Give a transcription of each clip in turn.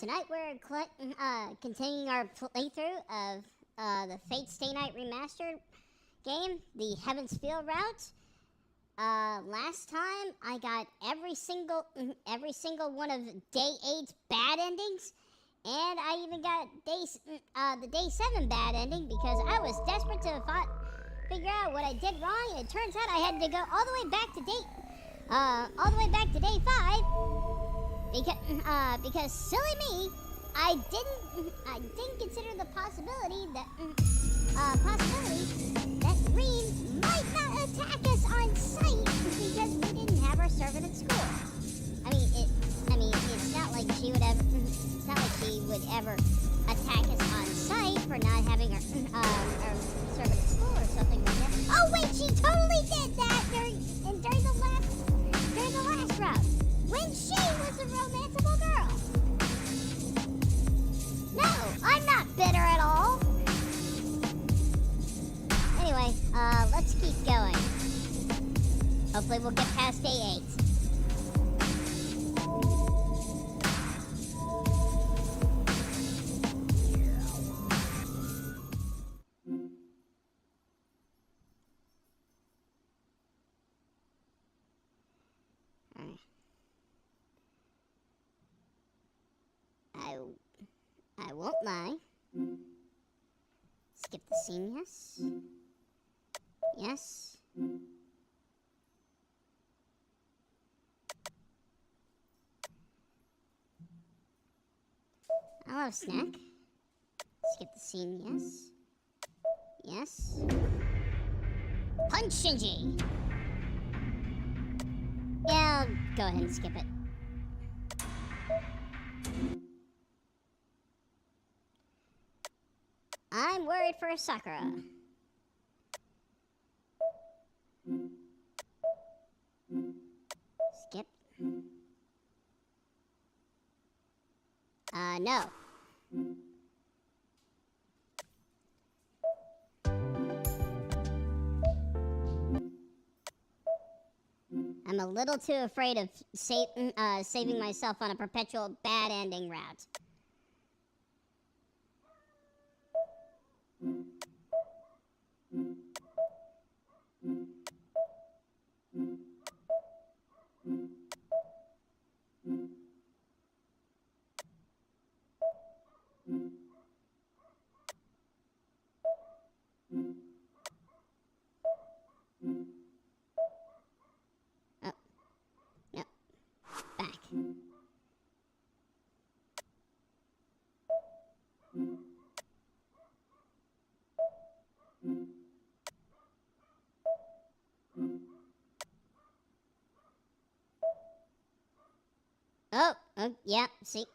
tonight we're continuing our playthrough of the Fate Stay Night Remastered game, the Heaven's Field route. Last time I got every single one of day 8's bad endings, and I even got the day 7 bad ending because I was desperate to figure out what I did wrong, and it turns out I had to go all the way back to day 5. Because silly me, I didn't consider the possibility that Reem might not attack us on sight because we didn't have our servant at school. It's not like she would ever attack us on sight for not having our servant at school or something like that. Oh wait, she totally did that during the last route. When she was a romanceable girl. No, I'm not bitter at all. Anyway, let's keep going. Hopefully we'll get past day 8. I won't lie. Skip the scene, yes. Yes. I'll have a snack. Skip the scene, yes. Yes. Punch Shinji! Yeah, I'll go ahead and skip it. I'm worried for Sakura. Skip. No. I'm a little too afraid of saving myself on a perpetual bad ending route. Oh, no, back. Oh, yeah, see.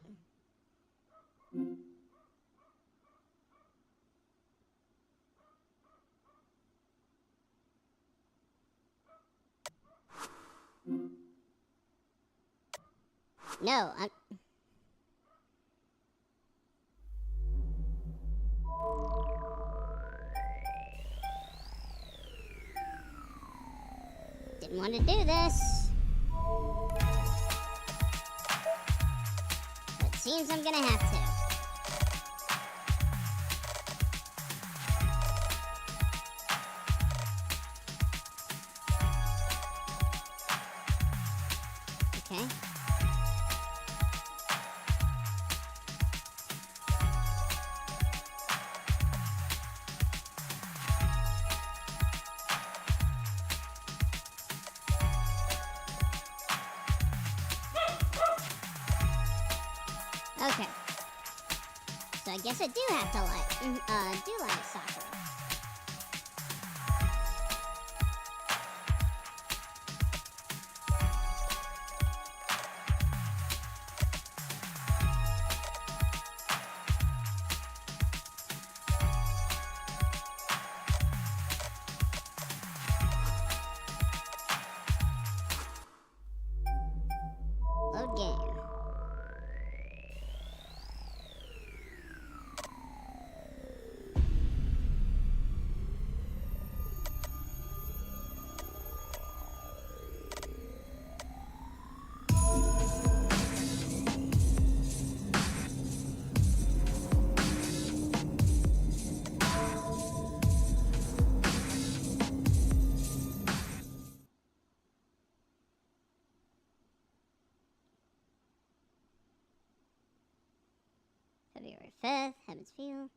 No, I'm... Didn't want to do this. But it seems I'm gonna have to. Okay. Okay. So I guess I do have to like Sakura. Load game. 5th, Heaven's Feel.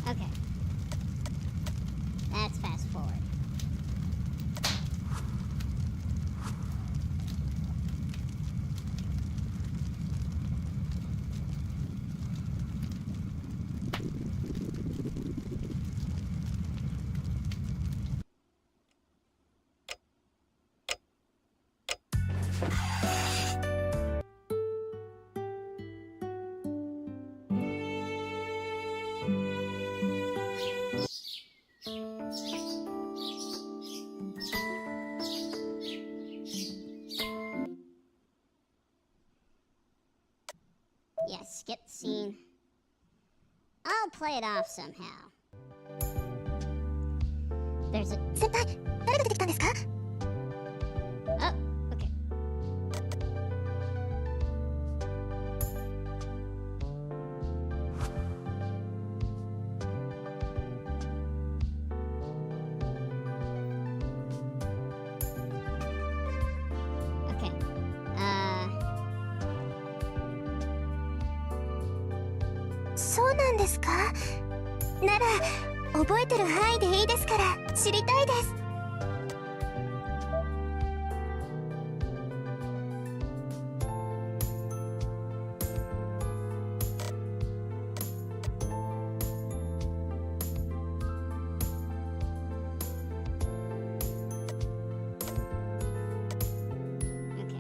Okay. That's fast forward. Yes, skip the scene. I'll play it off somehow. There's a... 先輩、誰が出てきたんですか? Oh, okay. Okay. そうなんですか? なら、覚えてる範囲でいいですから知りたいです。Okay.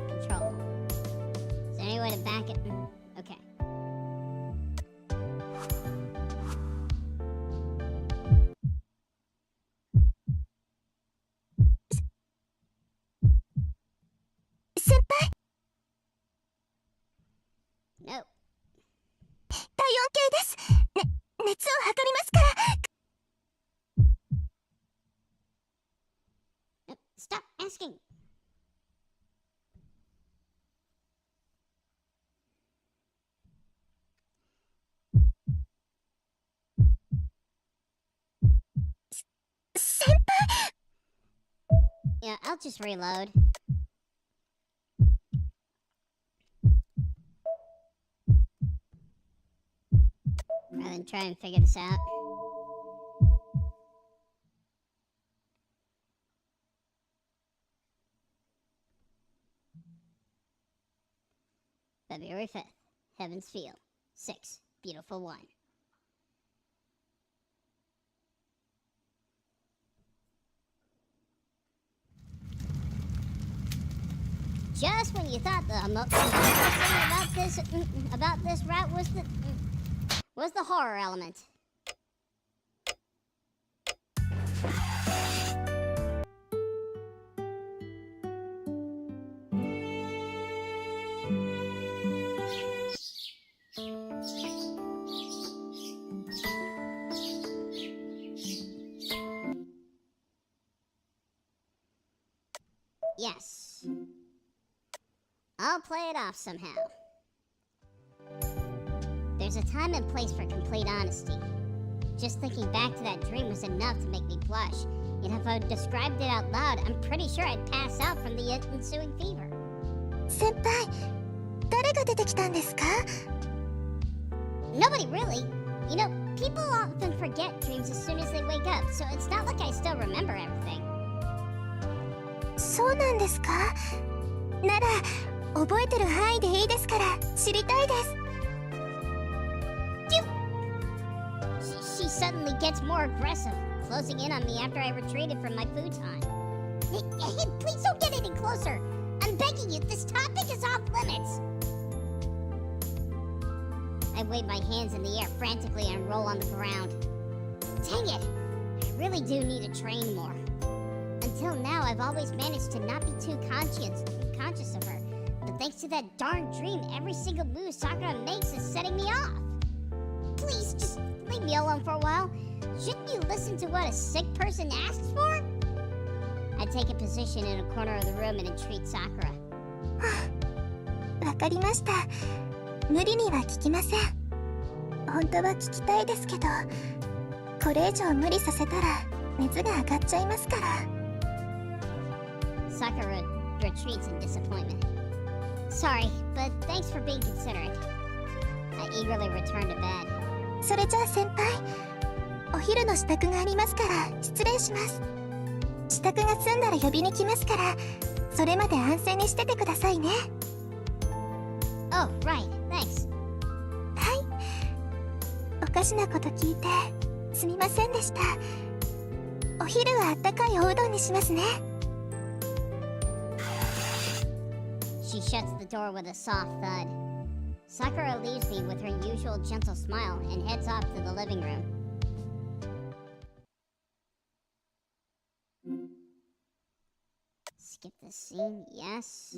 Control. Is there any way to back it? Okay. No. 体温計です。熱を測りますから。No, stop asking. Yeah, I'll just reload. Rather than try and figure this out. February 5th, Heaven's Feel. 6, Beautiful 1. Just when you thought the most interesting about this route was the horror element. Yes. I'll play it off somehow. There's a time and place for complete honesty. Just thinking back to that dream was enough to make me blush. And if I described it out loud, I'm pretty sure I'd pass out from the ensuing fever. 先輩、誰が出てきたんですか? Nobody really. You know, people often forget dreams as soon as they wake up, so it's not like I still remember everything. そうなんですか? なら、覚えてる範囲でいいですから知りたいです。She suddenly gets more aggressive, closing in on me after I retreated from my futon. Hey, please don't get any closer. I'm begging you, this topic is off limits. I I wave my hands in the air frantically and roll on the ground. Dang it! I really do need to train more. Until now, I've always managed to not be too conscious of her. But thanks to that darn dream, every single move Sakura makes is setting me off. Please, just leave me alone for a while. Shouldn't you listen to what a sick person asks for? I take a position in a corner of the room and entreat Sakura. わかりました。無理には聞きません。本当は聞きたいですけど、これ以上無理させたら熱が上がっちゃいますから。Sakura retreats in disappointment. Sorry, but thanks for being considerate. I eagerly return to bed. それじゃあ先輩、お昼の支度がありますから失礼します。支度が済んだら呼びに来ますから、それまで安静にしててくださいね。Oh, right, thanks. はい。おかしなこと聞いてすみませんでした。お昼はあったかいおうどんにしますね。She shuts the door with a soft thud. Sakura leaves me with her usual gentle smile and heads off to the living room. Skip the scene, yes.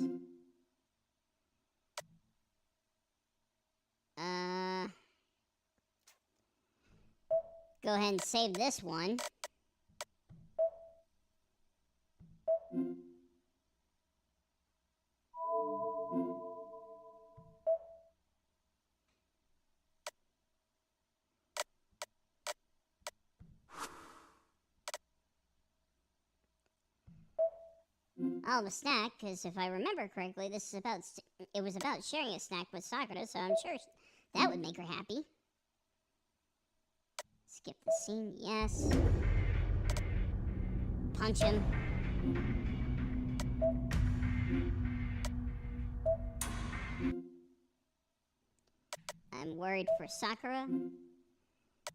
Go ahead and save this one. I'll have a snack, because if I remember correctly, it was about sharing a snack with Sakura, so I'm sure that would make her happy. Skip the scene, yes. Punch him. I'm worried for Sakura.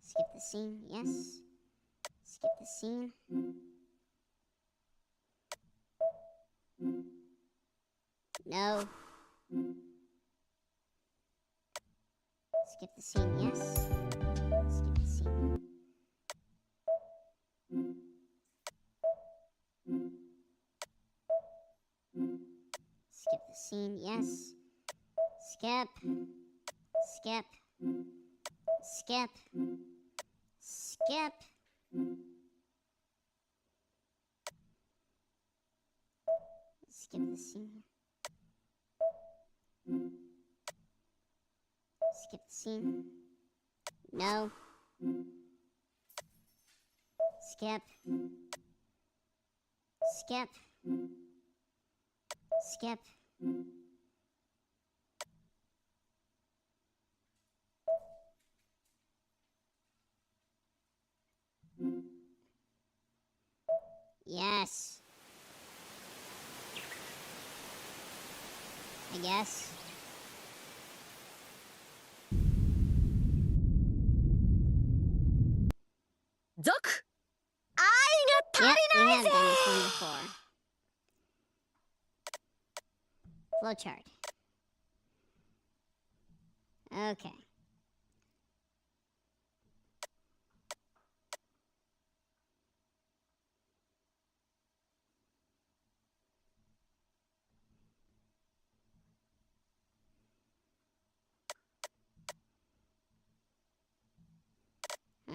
Skip the scene, yes. Skip the scene. No. Skip the scene, yes. Skip the scene. Skip the scene, yes. Skip. Skip. Skip. Skip. Skip the scene. Skip the scene. No. Skip. Skip. Skip. Yes. I guess. Zook! Yep, we have done this one before. Flowchart. Okay.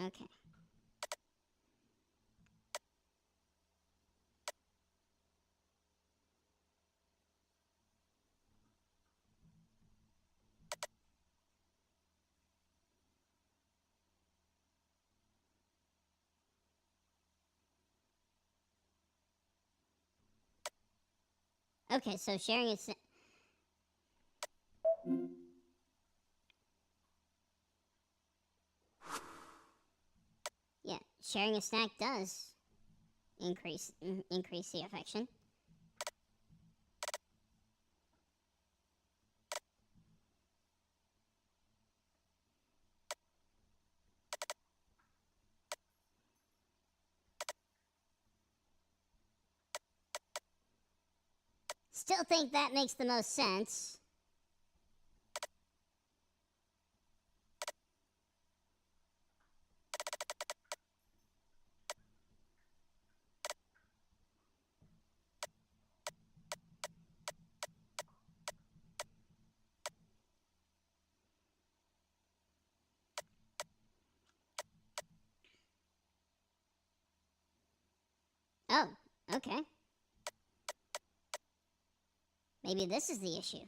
Okay. Okay, so sharing is... Yeah, sharing a snack does increase the affection. Still think that makes the most sense. Oh, okay. Maybe this is the issue.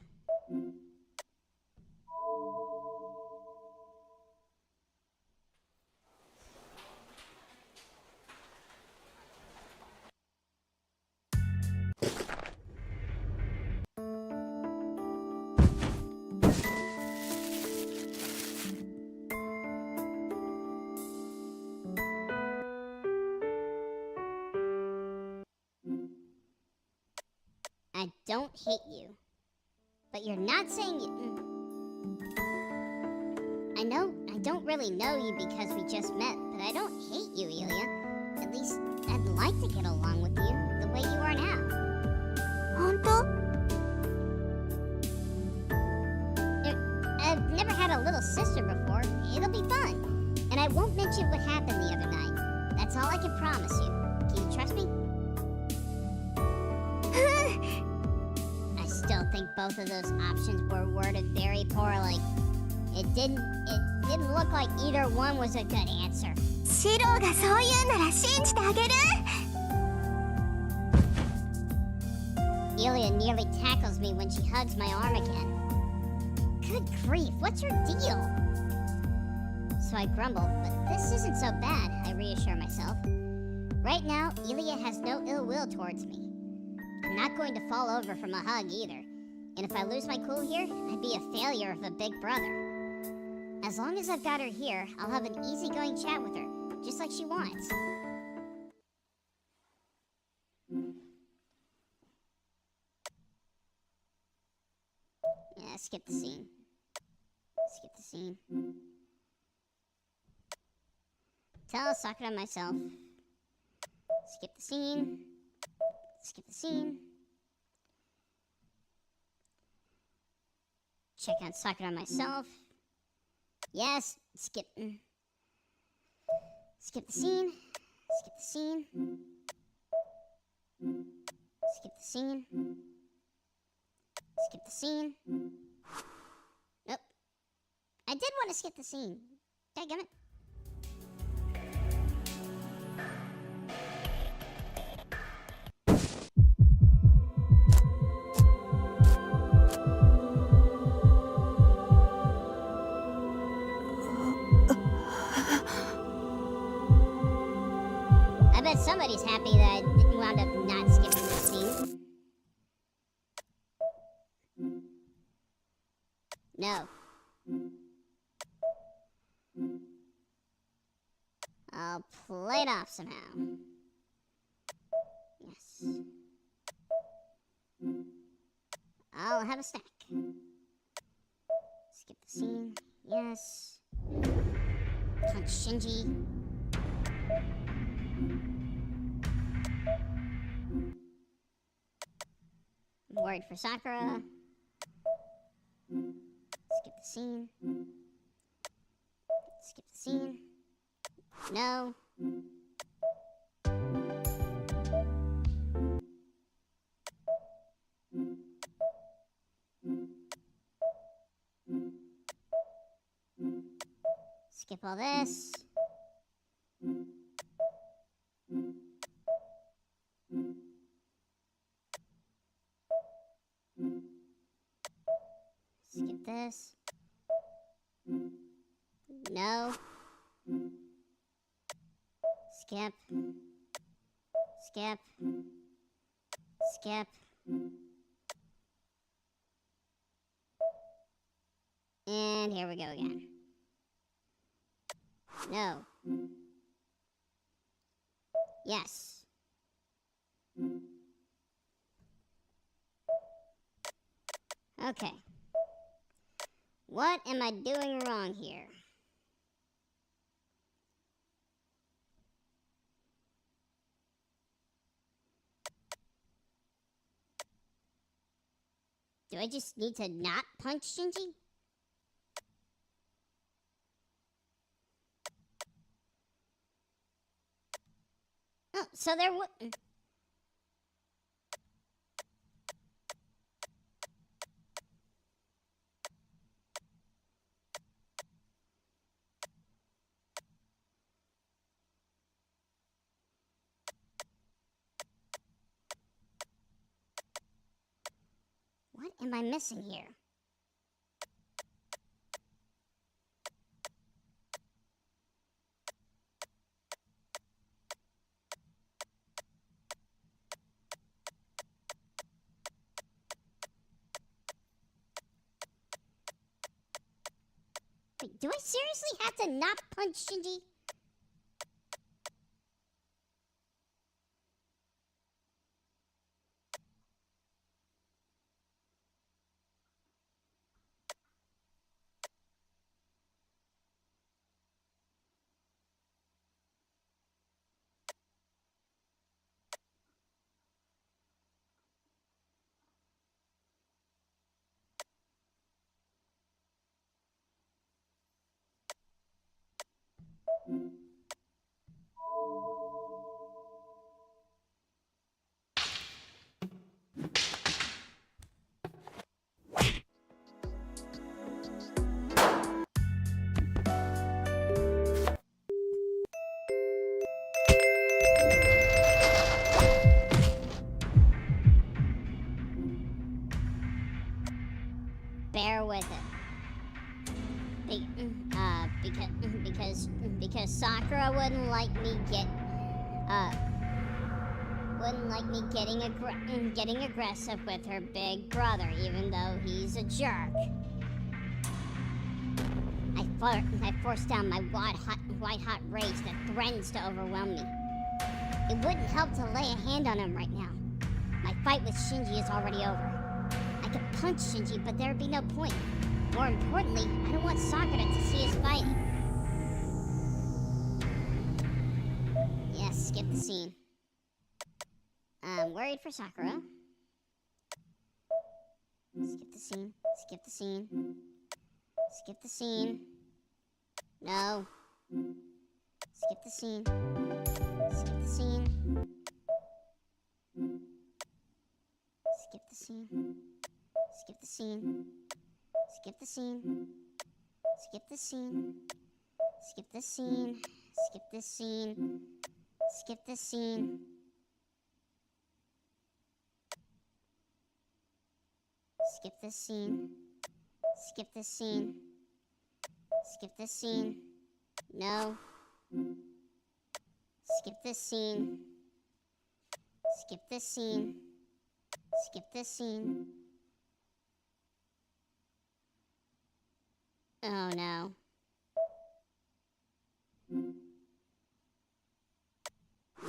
I don't hate you. But you're not saying you... I know I don't really know you because we just met, but I don't hate you, Illya. At least I'd like to get along with you the way you are now. 本当？ I've never had a little sister before. It'll be fun. And I won't mention what happened the other night. That's all I can promise you. Can you trust me? I still think both of those options were worded very poorly. It didn't look like either one was a good answer. シローがそう言うなら信じてあげる。 Illya nearly tackles me when she hugs my arm again. Good grief, what's your deal? So I grumble, but this isn't so bad, I reassure myself. Right now, Illya has no ill will towards me. I'm not going to fall over from a hug either. And if I lose my cool here, I'd be a failure of a big brother. As long as I've got her here, I'll have an easygoing chat with her, just like she wants. Yeah, skip the scene. Skip the scene. Tell Sakura myself. Skip the scene. Skip the scene. Check on Sakura myself. Yes, skip. Skip the scene. Skip the scene. Skip the scene. Skip the scene. Nope. I did want to skip the scene. Dadgummit. I bet somebody's happy that I wound up not skipping this scene. No. I'll play it off somehow. Yes. I'll have a snack. Skip the scene. Yes. Punch Shinji. I'm worried for Sakura. Skip the scene. Skip the scene. No. Skip all this. Skip this. No. Skip. Skip. Skip. And here we go again. No. Yes. Okay. What am I doing wrong here? Do I just need to not punch Shinji? Oh, so there would... am I missing here? Wait, do I seriously have to not punch Shinji? Bear with it. Because Sakura wouldn't like me getting aggressive with her big brother, even though he's a jerk. I forced down my white hot rage that threatens to overwhelm me. It wouldn't help to lay a hand on him right now. My fight with Shinji is already over. I could punch Shinji, but there'd be no point. More importantly, I don't want Sakura to see us fighting. Yes, skip the scene. I'm worried for Sakura. Skip the scene. Skip the scene. Skip the scene. No. Skip the scene. Skip the scene. Skip the scene. Skip the scene. Skip the scene. Skip the scene. Skip this scene. Skip this scene. Skip this scene. Skip this scene. Skip this scene. Skip this scene. No. Skip this scene. Skip this scene. Skip this scene. Oh no.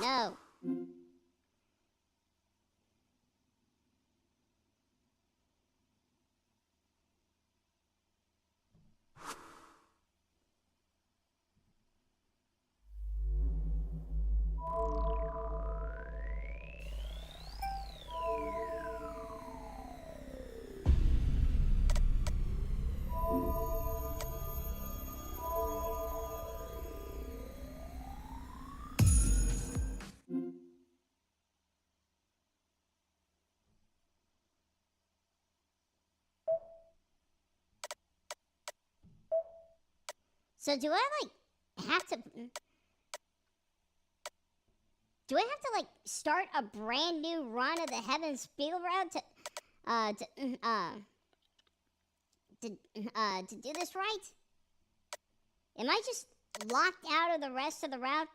No. So do I have to start a brand new run of the Heaven's Field route to do this right? Am I just locked out of the rest of the route?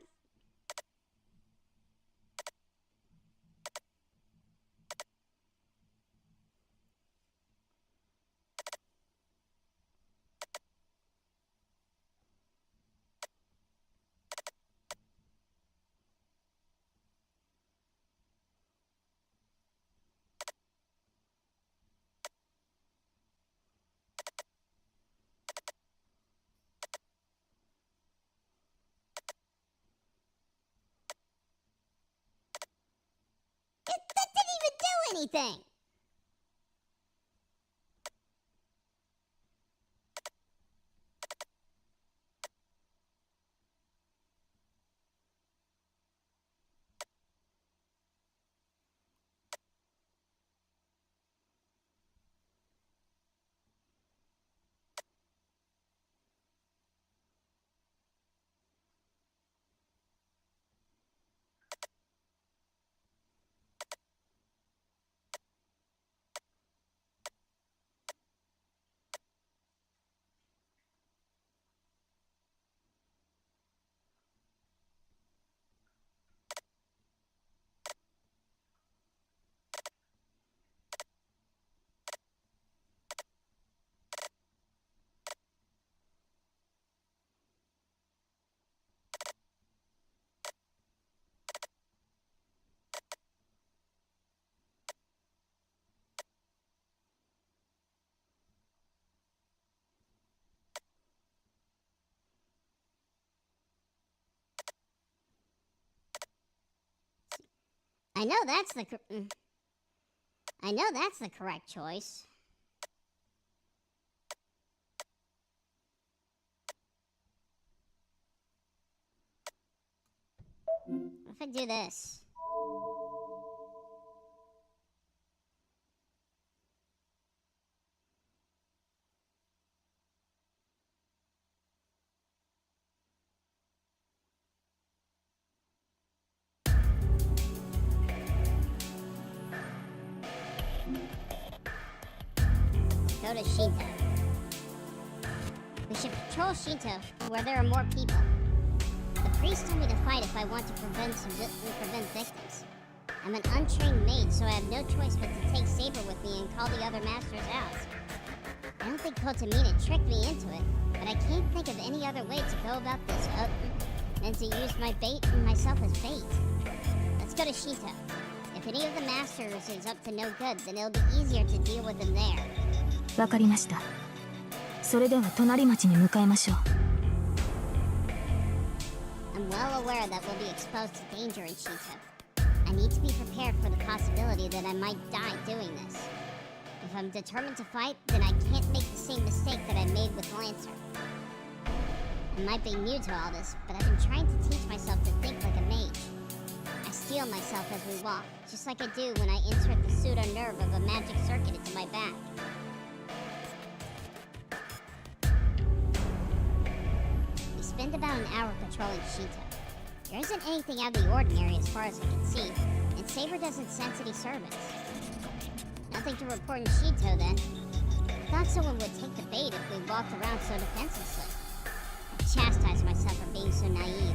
That didn't even do anything! I know that's the I know that's the correct choice. What if I do this? Go to Shinto. We should patrol Shinto, where there are more people. The priest told me to fight if I want to prevent victims. I'm an untrained mage, so I have no choice but to take Saber with me and call the other masters out. I don't think Kotamina tricked me into it, but I can't think of any other way to go about this than to use myself as bait. Let's go to Shinto. If any of the masters is up to no good, then it'll be easier to deal with them there. わかりました。それでは隣町に向かいましょう。I'm well aware that we'll be exposed to danger in Shinto. I need to be prepared for the possibility that I might die doing this. If I'm determined to fight, then I can't make the same mistake that I made with Lancer. I might be new to all this, but I've been trying to teach myself to think like a mage. I steel myself as we walk, just like I do when I insert the pseudo-nerve of a magic circuit into my back. We spend about an hour patrolling Shinto. There isn't anything out of the ordinary as far as I can see, and Saber doesn't sense any servants. Nothing to report in Shinto then. I thought someone would take the bait if we walked around so defenselessly. I chastised myself for being so naive.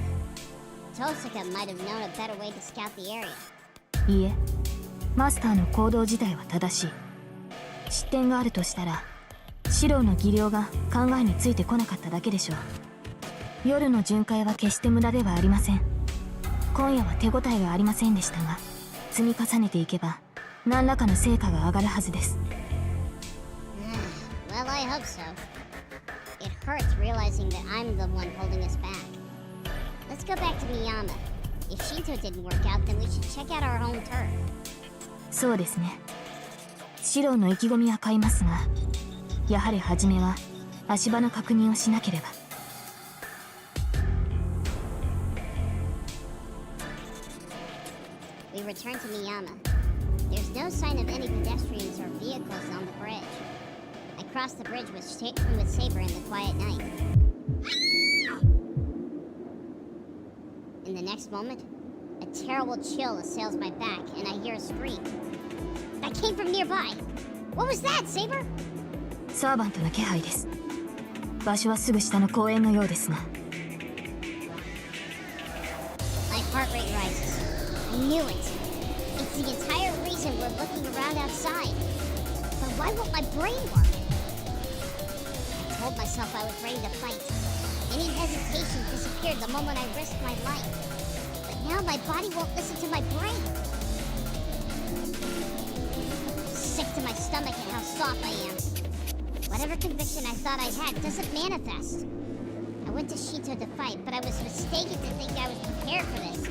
Tosaka might have known a better way to scout the area. いいえ、マスターの行動自体は正しい。失点があるとしたら、シロウの技量が考えについてこなかっただけでしょう。夜の巡回は決して無駄ではありません。今夜は手応えがありませんでしたが、積み重ねていけば何らかの成果が上がるはずです。Well, I hope so. It hurts realizing that I'm the one holding us back. Let's go back to Miyama. If Shinto didn't work out, then we should check out our home turf. そうですね。シロウの意気込みは買いますが、やはり初めは足場の確認をしなければ。We return to Miyama. There's no sign of any pedestrians or vehicles on the bridge. I cross the bridge with Saber in the quiet night. In the next moment, a terrible chill assails my back, and I hear a scream. That came from nearby. What was that, Saber? サーバントの気配です。場所はすぐ下の公園のようですが。My heart rate rises. I knew it. It's the entire reason we're looking around outside. But why won't my brain work? I told myself I was ready to fight. Any hesitation disappeared the moment I risked my life. But now my body won't listen to my brain. Sick to my stomach at how soft I am. Whatever conviction I thought I had doesn't manifest. I went to Shinto to fight, but I was mistaken to think I was prepared for this.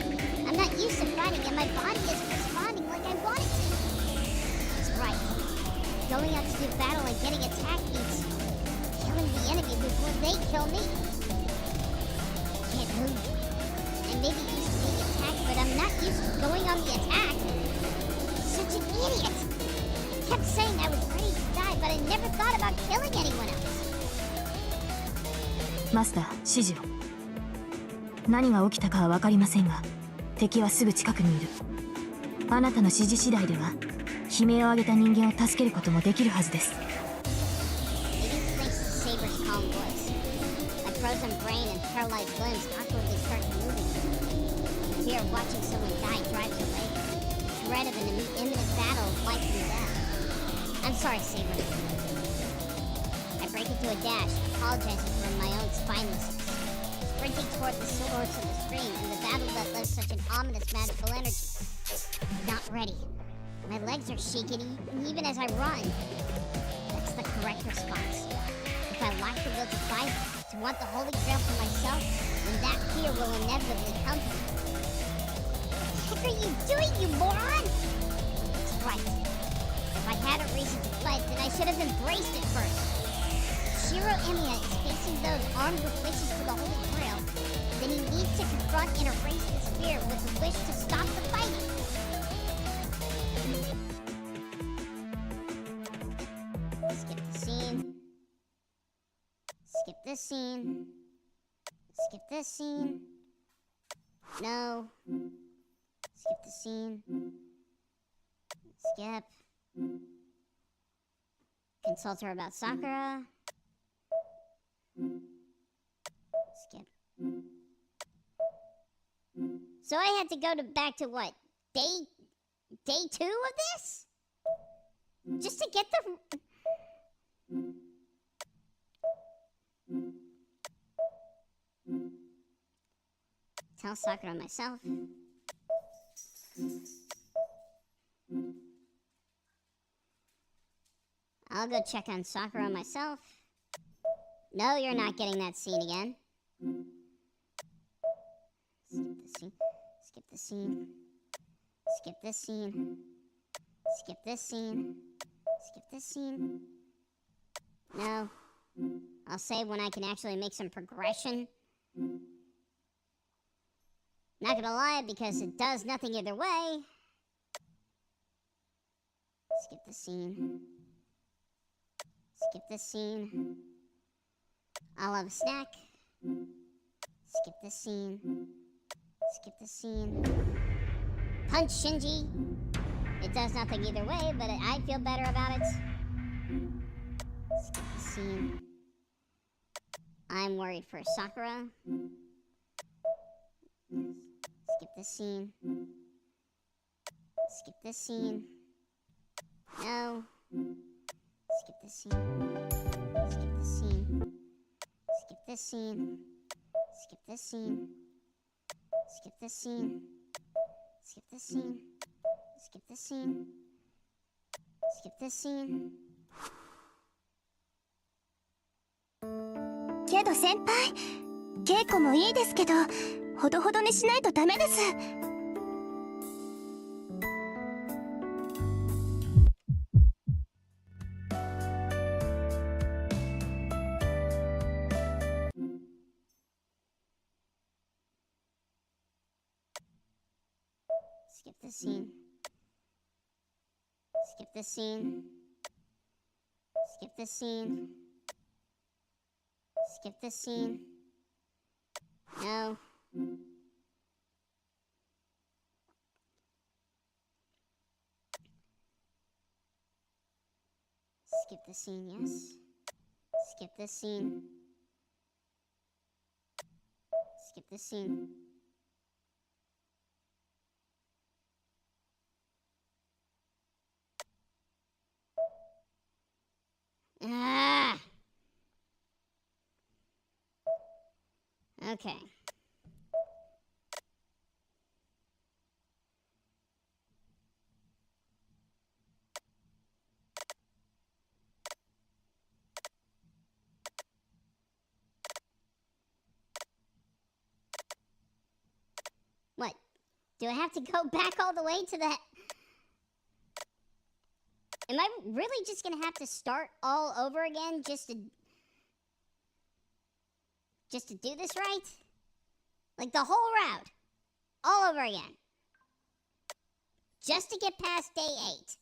I'm not used to fighting, and my body isn't responding like I want it to. It's right. Going out to do battle and getting attacked means killing the enemy before they kill me. I can't move. I may be used to being attacked, but I'm not used to going on the attack. Such an idiot. I kept saying I was ready to die, but I never thought about killing anyone else. マスター、指示を。何が起きたかは分かりませんが、敵はすぐ近くにいる。あなたの指示次第では、悲鳴を上げた人間を助けることもできるはずです。Maybe thanks to Saber's calm voice. My frozen brain and paralyzed limbs awkwardly start moving. The fear of watching someone die drives away. The dread of an imminent battle of life and death. I'm sorry, Saber. I break into a dash, apologizing for my own spinelessness. Sprinting toward the source of the stream and the battle that left such an ominous magical energy. Not ready. My legs are shaking even as I run. That's the correct response. If I lack the will to fight, to want the Holy Grail for myself, then that fear will inevitably come to me. What the fuck are you doing, you moron? That's right. If I had a reason to fled, then I should have embraced it first. Shirou Illya is facing those armed with wishes for the Holy Grail. Then he needs to confront and erase this fear with a wish to stop the fighting. Skip the scene. Skip this scene. Skip this scene. No. Skip the scene. Skip. Consult her about Sakura. Skip. So I had to go back to what? Day 2 of this? Just to get the... Tell Sakura myself. I'll go check on Sakura myself. No, you're not getting that scene again. Skip the scene. Skip this scene. Skip this scene. Skip this scene. No. I'll save when I can actually make some progression. Not gonna lie, because it does nothing either way. Skip the scene. Skip this scene. I'll have a snack. Skip this scene. Skip the scene. Punch Shinji. It does nothing either way, but I feel better about it. Skip the scene. I'm worried for Sakura. Skip this scene. Skip this scene. No. Skip this scene. Skip this scene. Skip this scene. Skip this scene. Skip this scene. Skip this scene. Skip this scene. Skip this scene. けど先輩、稽古もいいですけど、ほどほどにしないとダメです。Skip this scene. Skip this scene. Skip this scene. Skip this scene. No. Skip the scene, yes. Skip this scene. Skip this scene. Ah! Okay. What? Do I have to go back all the way to the... Am I really just gonna have to start all over again just to do this right? Like the whole route. All over again. Just to get past day 8.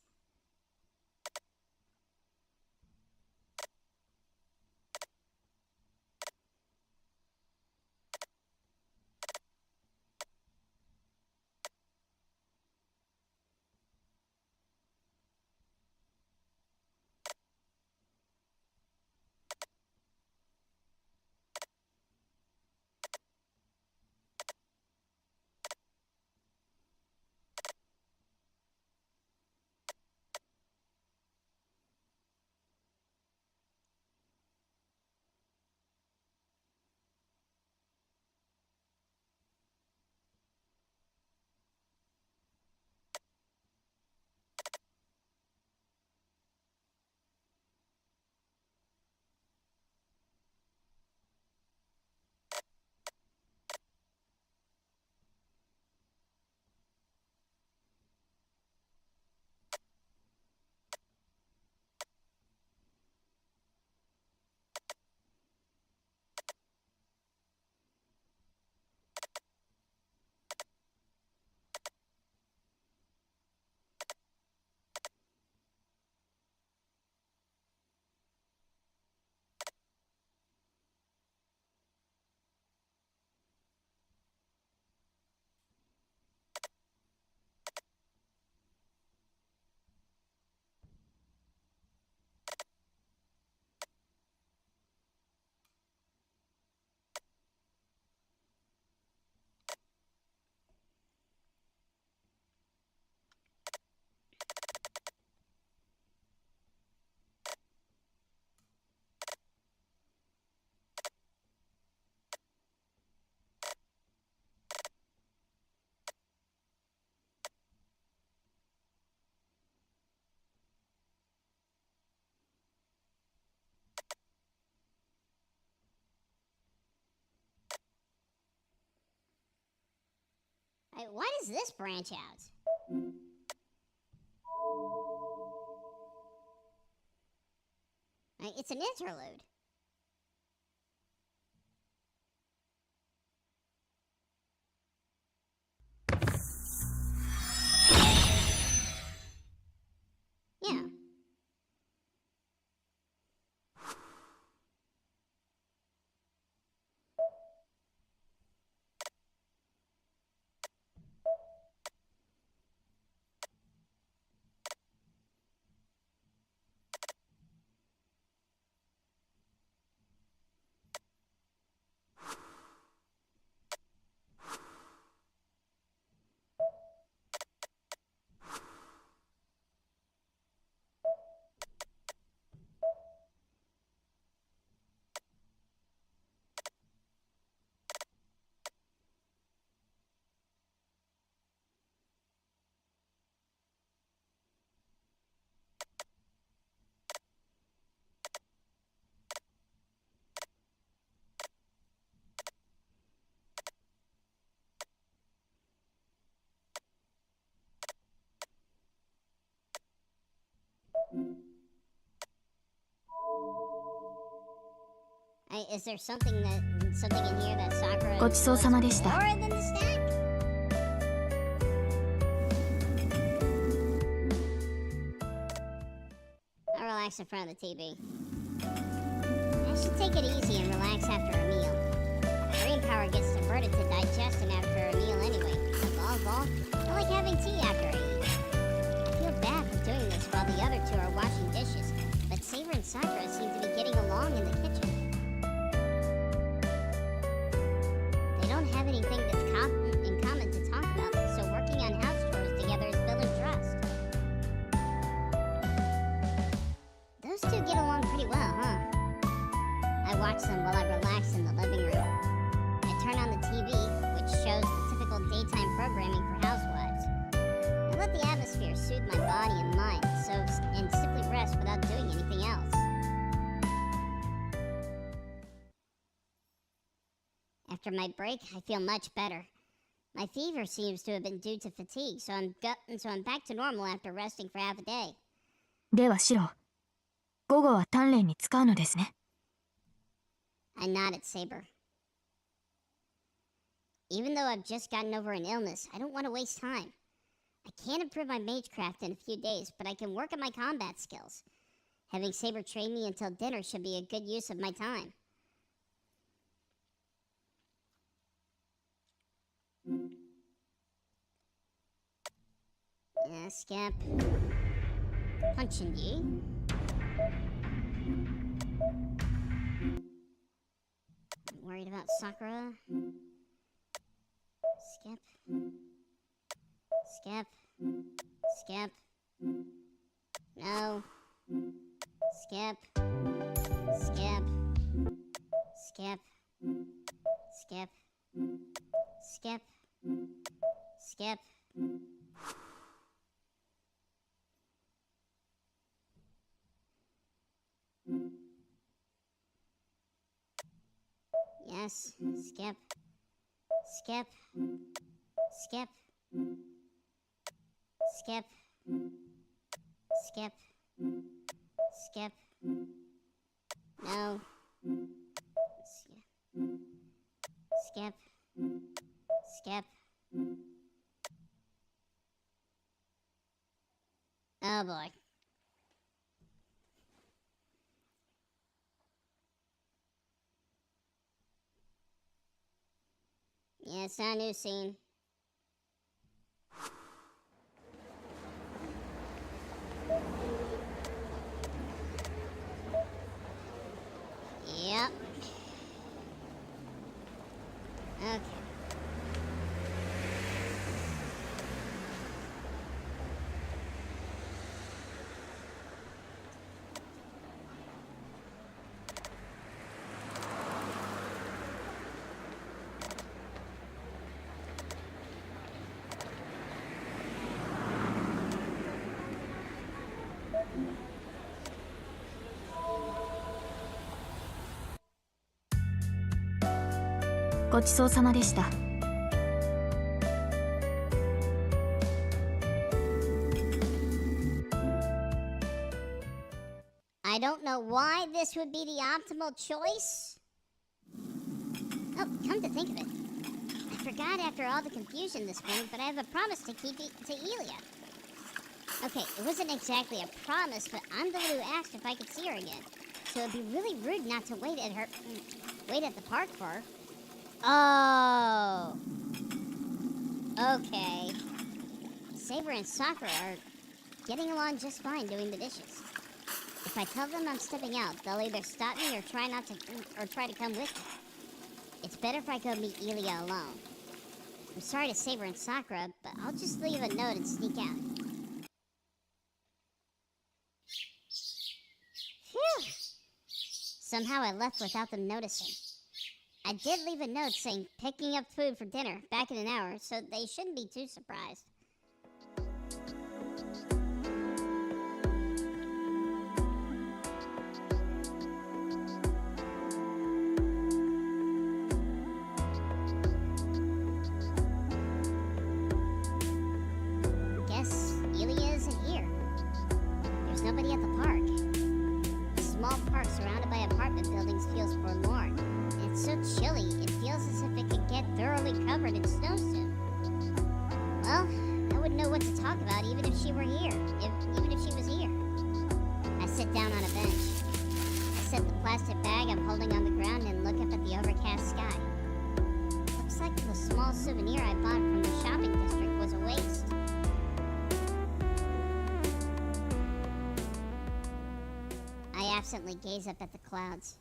Right, why does this branch out? Right, it's an interlude. Yeah. Is there something in here that Sakura ごちそうさまでした。 more than the stack? I'll relax in front of the TV. I should take it easy and relax after a meal. Brain power gets diverted to digestion after a meal anyway. Above all, I like having tea after I eat. I feel bad for doing this while the other two are washing dishes, but Saber and Sakura seem to be getting along in the kitchen. They don't have anything that's in common to talk about, so working on house chores together is building trust. Those two get along pretty well, huh? I watch them while I relax in the living room. I turn on the TV, which shows the typical daytime programming for housewives. I let the atmosphere soothe my body and mind, and simply rest without doing anything else. After my break, I feel much better. My fever seems to have been due to fatigue, so I'm back to normal after resting for half a day. ではシロ、午後は鍛錬に使うのですね。 I nod at Saber. Even though I've just gotten over an illness, I don't want to waste time. I can't improve my magecraft in a few days, but I can work on my combat skills. Having Saber train me until dinner should be a good use of my time. Skip. Punchin' ye. I'm worried about Sakura. Skip. Skip. Skip. No. Skip. Skip. Skip. Skip. Skip. Skip. Yes, skip. Skip. Skip. Skip. Skip. Skip. No. Skip. Skip. Oh boy. Yeah, it's not a new scene. Yep. Okay.ごちそうさまでした。I don't know why this would be the optimal choice. Oh, come to think of it, I forgot after all the confusion this morning, but I have a promise to keep to Illya. Okay, it wasn't exactly a promise, but I'm the one who asked if I could see her again. So it'd be really rude not to wait at the park for her. Oh. Okay. Saber and Sakura are getting along just fine doing the dishes. If I tell them I'm stepping out, they'll either stop me or try to come with me. It's better if I go meet Illya alone. I'm sorry to Saber and Sakura, but I'll just leave a note and sneak out. Phew! Somehow I left without them noticing. I did leave a note saying picking up food for dinner back in an hour, so they shouldn't be too surprised. Guess Illya isn't here. There's nobody at the park. A small park surrounded by apartment buildings feels forlorn. And it's so chilly, it feels as if it could get thoroughly covered in snow soon. Well, I wouldn't know what to talk about even if she were here. Even if she was here. I sit down on a bench. I set the plastic bag I'm holding on the ground and look up at the overcast sky. Looks like the small souvenir I bought from the shopping district was a waste. I absently gaze up at the clouds.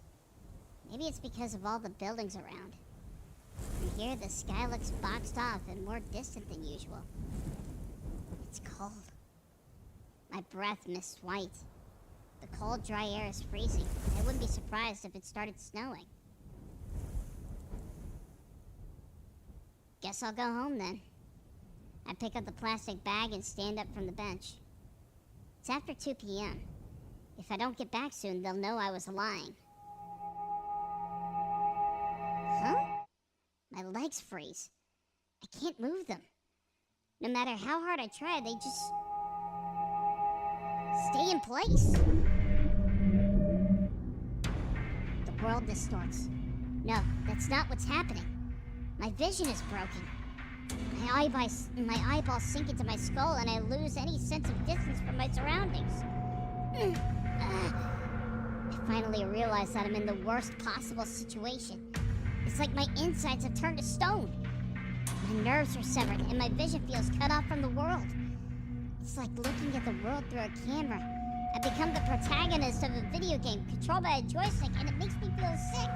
Maybe it's because of all the buildings around. From here, the sky looks boxed off and more distant than usual. It's cold. My breath mists white. The cold, dry air is freezing. I wouldn't be surprised if it started snowing. Guess I'll go home then. I pick up the plastic bag and stand up from the bench. It's after 2 p.m. If I don't get back soon, they'll know I was lying. Huh? My legs freeze. I can't move them. No matter how hard I try, they just stay in place. The world distorts. No, that's not what's happening. My vision is broken. My eyeballs sink into my skull and I lose any sense of distance from my surroundings. I finally realize that I'm in the worst possible situation. It's like my insides have turned to stone. My nerves are severed and my vision feels cut off from the world. It's like looking at the world through a camera. I become the protagonist of a video game controlled by a joystick and it makes me feel sick.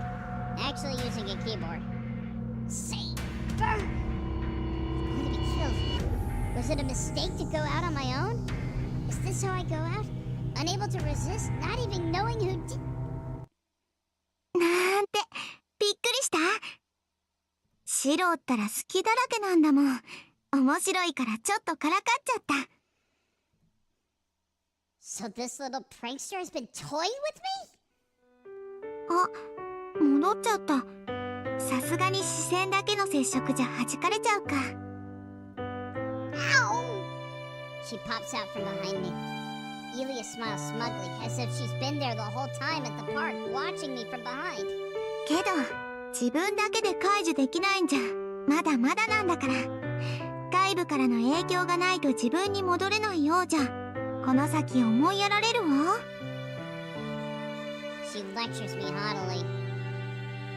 Actually using a keyboard. Saber! I'm going to be killed. Was it a mistake to go out on my own? Is this how I go out? Unable to resist, not even knowing who did... なんて、びっくりした？シロったら好きだらけなんだもん。面白いからちょっとからかっちゃった。So this little prankster has been toying with me? あ、戻っちゃった。さすがに視線だけの接触じゃ弾かれちゃうか。Ow! She pops out from behind me. Illya smiles smugly, as if she's been there the whole time at the park, watching me from behind. けど、自分だけで解除できないんじゃ、まだまだなんだから。外部からの影響がないと自分に戻れないようじゃ、この先思いやられるわ。She lectures me haughtily.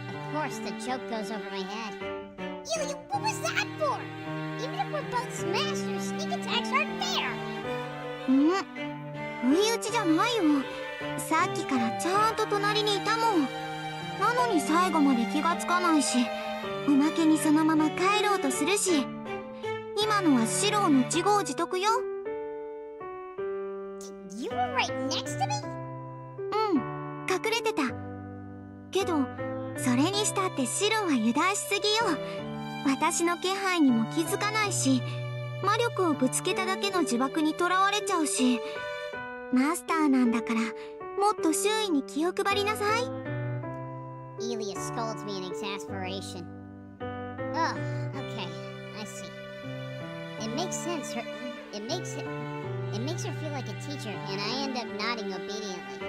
Of course, the joke goes over my head. Illya, what was that for? Even if we're both smashers, sneak attacks aren't fair! 不意打ちじゃないよ。さっきからちゃんと隣にいたもん。なのに最後まで気がつかないし、おまけにそのまま帰ろうとするし。今のはシロウの自業自得よ。You were right next to me? 隠れてた。けど、それにしたってシロウは油断しすぎよ。私の気配にも気づかないし、魔力をぶつけただけの呪縛にとらわれちゃうし。マスターなんだから、もっと周囲に気を配りなさい。Illya scolds me in exasperation. Oh, okay, I see. It makes sense. It makes her feel like a teacher, and I end up nodding obediently.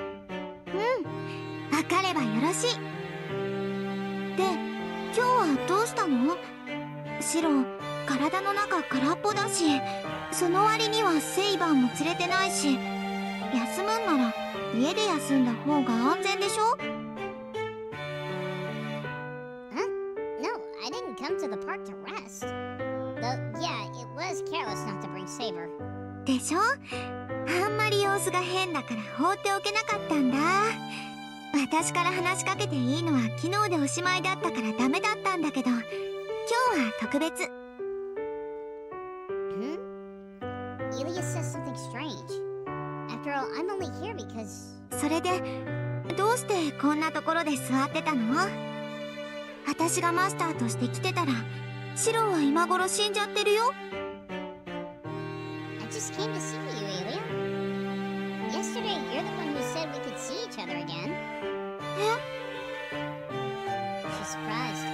わかればよろしい。で、今日はどうしたの？シロ、体の中空っぽだし、その割にはセイバーも連れてないし、休むんなら家で休んだ方が安全でしょ？ Huh? No, I didn't come to the park to rest. Though, yeah, it was careless not to bring Saber. でしょ？あんまり様子が変だから放っておけなかったんだ。私から話しかけていいのは昨日でおしまいだったからダメだったんだけど、今日は特別。Illya says something strange. After all, I'm only here because... それで、どうしてこんなところで座ってたの？私がマスターとして来てたら、シロは今頃死んじゃってるよ。I just came to see you, Illya. Yesterday, you're the one who said we could see each other again. She's surprised.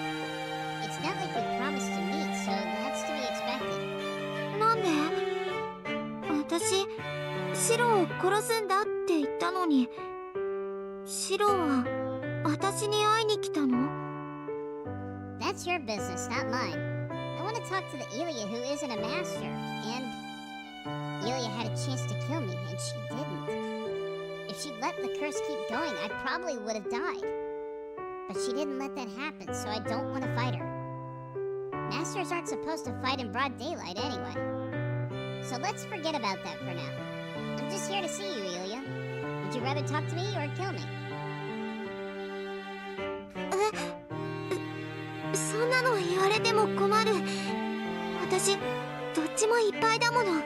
It's not like we promised to meet, so that's to be expected. なんで？私、シロを殺すんだって言ったのに、シロは私に会いに来たの？ That's your business, not mine. I want to talk to the Illya who isn't a master, and Illya had a chance to kill me, and she didn't. If she'd let the curse keep going, I probably would have died. But she didn't let that happen, so I don't want to fight her. Masters aren't supposed to fight in broad daylight anyway. So let's forget about that for now. I'm just here to see you, Illya. Would you rather talk to me or kill me? そんなの言われても困る。私、どっちもいっぱいだもの。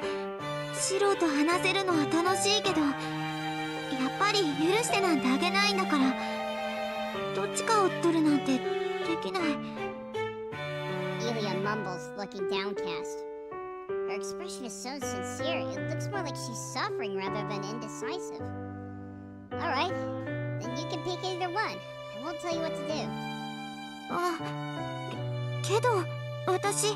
シロと話せるのは楽しいけど、やっぱり許してなんてあげないんだから、どっちかを取るなんてできない。Illya mumbles, looking downcast. Her expression is so sincere, it looks more like she's suffering rather than indecisive. Alright, then you can pick either one. I won't tell you what to do. あ、けど、私...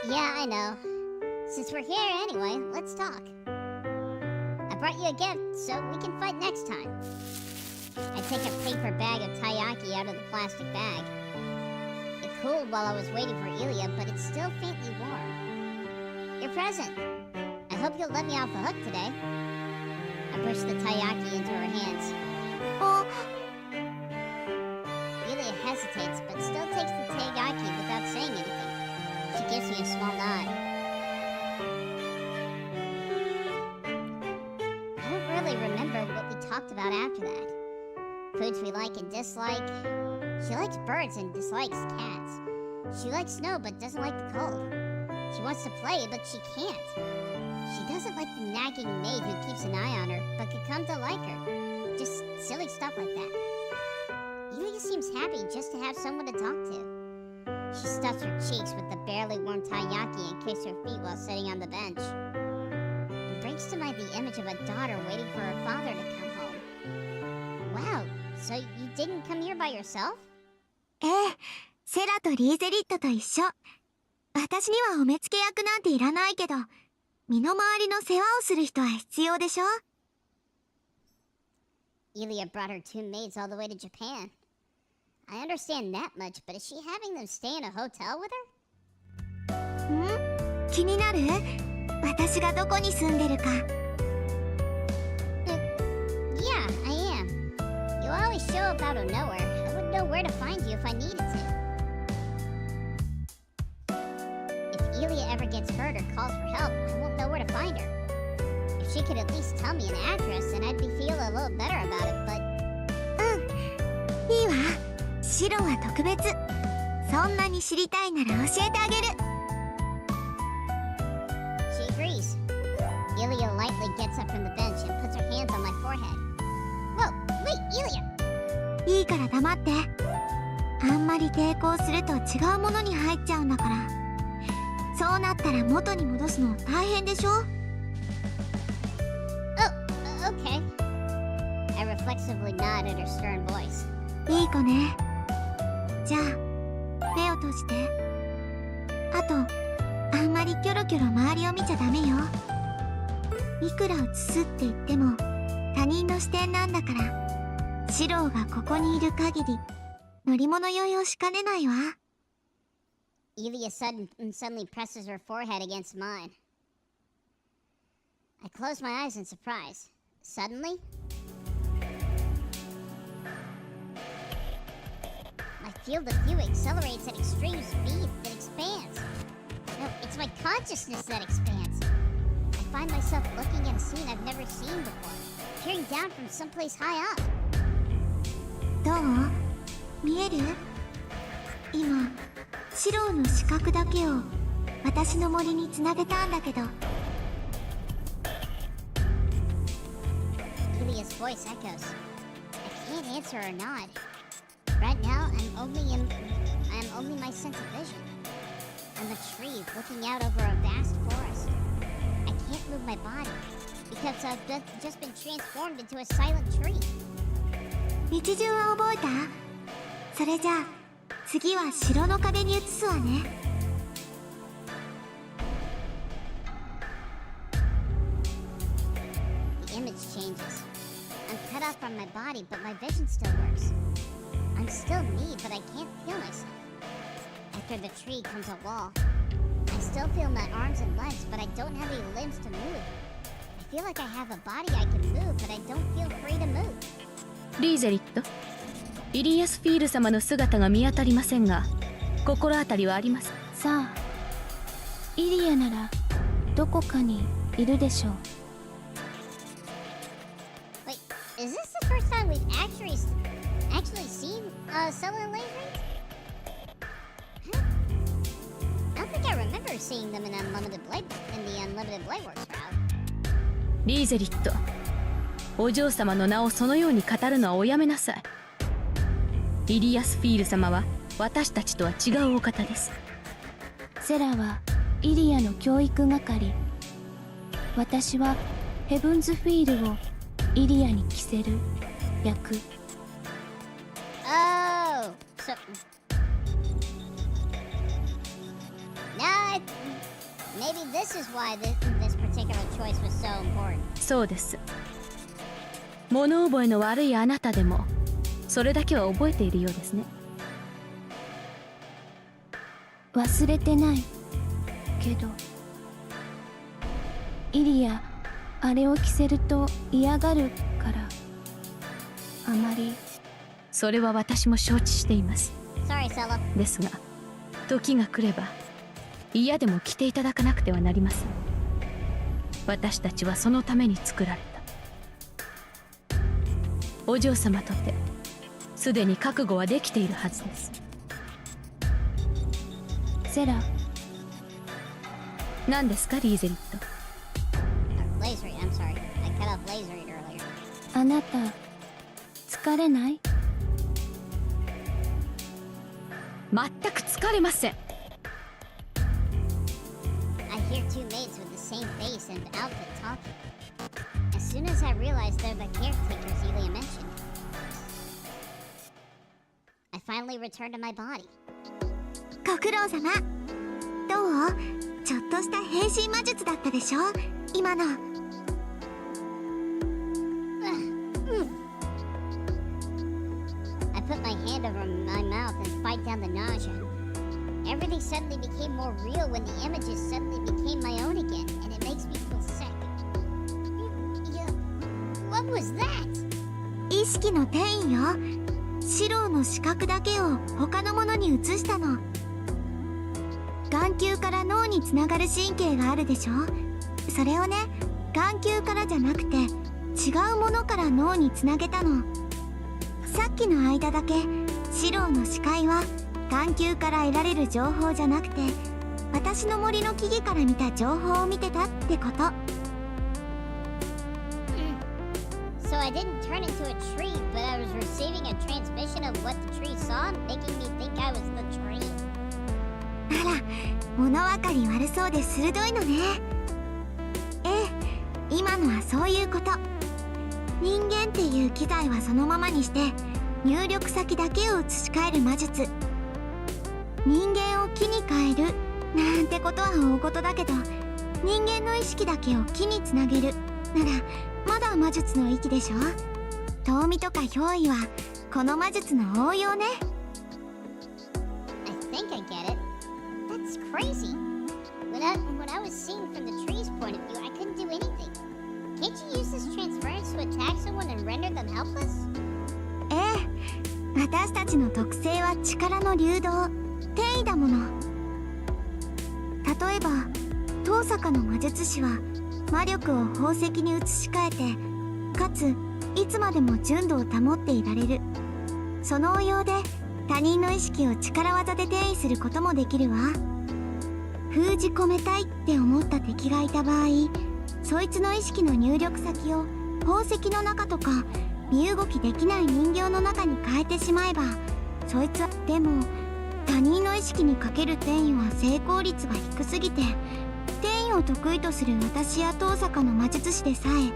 Yeah, I know. Since we're here anyway, let's talk. I brought you a gift, so we can fight next time. I take a paper bag of taiyaki out of the plastic bag. It cooled while I was waiting for Illya, but it's still faintly warm. Your present. I hope you'll let me off the hook today. I push the taiyaki into her hands. あ、Illya hesitates, but still takes the taiyaki without saying anything. She gives me a small nod. I don't really remember what we talked about after that. Foods we like and dislike. She likes birds and dislikes cats. She likes snow but doesn't like the cold. She wants to play but she can't. She doesn't like the nagging maid who keeps an eye on her but could come to like her. Just silly stuff like that. Illya seems happy just to have someone to talk to. She stuffs her cheeks with the barely warm taiyaki and kicks her feet while sitting on the bench. It brings to mind the image of a daughter waiting for her father to come home. Wow, so you didn't come here by yourself? ええ、セラとリーゼリットと一緒。私にはお目付け役なんていらないけど、身の回りの世話をする人は必要でしょ？ Illya brought her two maids all the way to Japan. I understand that much, but is she having them stay in a hotel with her? ん？気になる？私がどこに住んでるか。Yeah, I am. You always show up out of nowhere. I wouldn't know where to find you if I needed to. If Illya ever gets hurt or calls for help, I won't know where to find her. If she could at least tell me an address, then I'd be feeling a little better about it, but... いいわ。シロは特別。そんなに知りたいなら教えてあげる。She agrees. Illya lightly gets up from the bench and puts her hands on my forehead. Whoa, wait, Illya! いいから黙って。あんまり抵抗すると違うものに入っちゃうんだから。そうなったら元に戻すの大変でしょ？ Oh, okay. I reflexively nod at her stern voice. いい子ね。じゃあ、目を閉じて。あと、あんまりキョロキョロ周りを見ちゃダメよ。いくら映すって言っても、他人の視点なんだから、シロウがここにいる限り乗り物酔いをしかねないわ。Illya suddenly presses her forehead against mine. I close my eyes in surprise. Suddenly, my field of view accelerates at extreme speed that expands. No, it's my consciousness that expands. I find myself looking at a scene I've never seen before, peering down from someplace high up. どう？見える？今、シロウの視覚だけを私の森につなげたんだけど。Illya's voice echoes. I can't answer or nod. Right now, I'm only my sense of vision. I'm a tree looking out over a vast forest. I can't move my body because I've just been transformed into a silent tree. 道順は覚えた？それじゃあ次は城の壁に移すわね。The image changes. I'm cut off from my body, but my vision still works. I'm still me, but I can't feel myself. After the tree comes a wall. I still feel my arms and legs, but I don't have any limbs to move. I feel like I have a body I can move, but I don't feel free to move. リーゼリット、イリアスフィール様の姿が見当たりませんが、心当たりはあります。さあ、イリアならどこかにいるでしょう。Wait, is this the first time we've actually seen Sullen laser? Huh? I don't think I remember seeing them in the Unlimited Blade Works route. リーゼリット、お嬢様の名をそのように語るのはおやめなさい。イリアスフィール様は私たちとは違うお方です。セラはイリアの教育係。私はヘブンズフィールをイリアに着せる役。Oh, so now maybe this is why this particular choice was so important. そうです。物覚えの悪いあなたでもそれだけは覚えているようですね。忘れてないけど、イリアあれを着せると嫌がるからあまり。それは私も承知しています。 Sorry, Sella. ですが時が来れば嫌でも着ていただかなくてはなりません。私たちはそのために作られた。お嬢様とてすでに覚悟はできているはずです。セラ、何ですかリーゼリット。Laser, I'm sorry. I cut off laser earlier. あなた疲れない？全く疲れません。I hear two maids with the same face and outfit talking. As soon as I realize they're the caretakers Illya mentioned, I finally return to my body. ご苦労様。どう？ちょっとした変身魔術だったでしょ？今の。I put my hand over my mouth and fight down the nausea. Everything suddenly became more real when the images suddenly became my own again, and it makes me feel sick. What was that? 意識の転移よ。シロウの視覚だけを他のものに移したの。眼球から脳につながる神経があるでしょ。それをね、眼球からじゃなくて違うものから脳につなげたの。さっきの間だけシロウの視界は眼球から得られる情報じゃなくて、私の森の木々から見た情報を見てたってこと。So I didn't turn into a tree, but I was receiving a transmission of what the tree saw, making me think I was the tree. あら、物分かり悪そうで鋭いのね。ええ、今のはそういうこと。人間っていう機材はそのままにして入力先だけを移し替える魔術。人間を木に変えるなんてことは大事だけど、人間の意識だけを木につなげるならまだ魔術の域でしょ。遠見とか憑依はこの魔術の応用ね。 I think I get it. That's crazy. When I was seeing from the tree's point of view, I couldn't do anything. Can't you use this transference to attack someone and render them helpless? ええ、私たちの特性は力の流動、転移だもの。例えば遠坂の魔術師は魔力を宝石に移し替えて、かついつまでも純度を保っていられる。その応用で他人の意識を力技で転移することもできるわ。封じ込めたいって思った敵がいた場合、そいつの意識の入力先を宝石の中とか身動きできない人形の中に変えてしまえば、そいつはでも他人の意識にかける転移は成功率が低すぎて、転移を得意とする私や遠坂の魔術師でさえ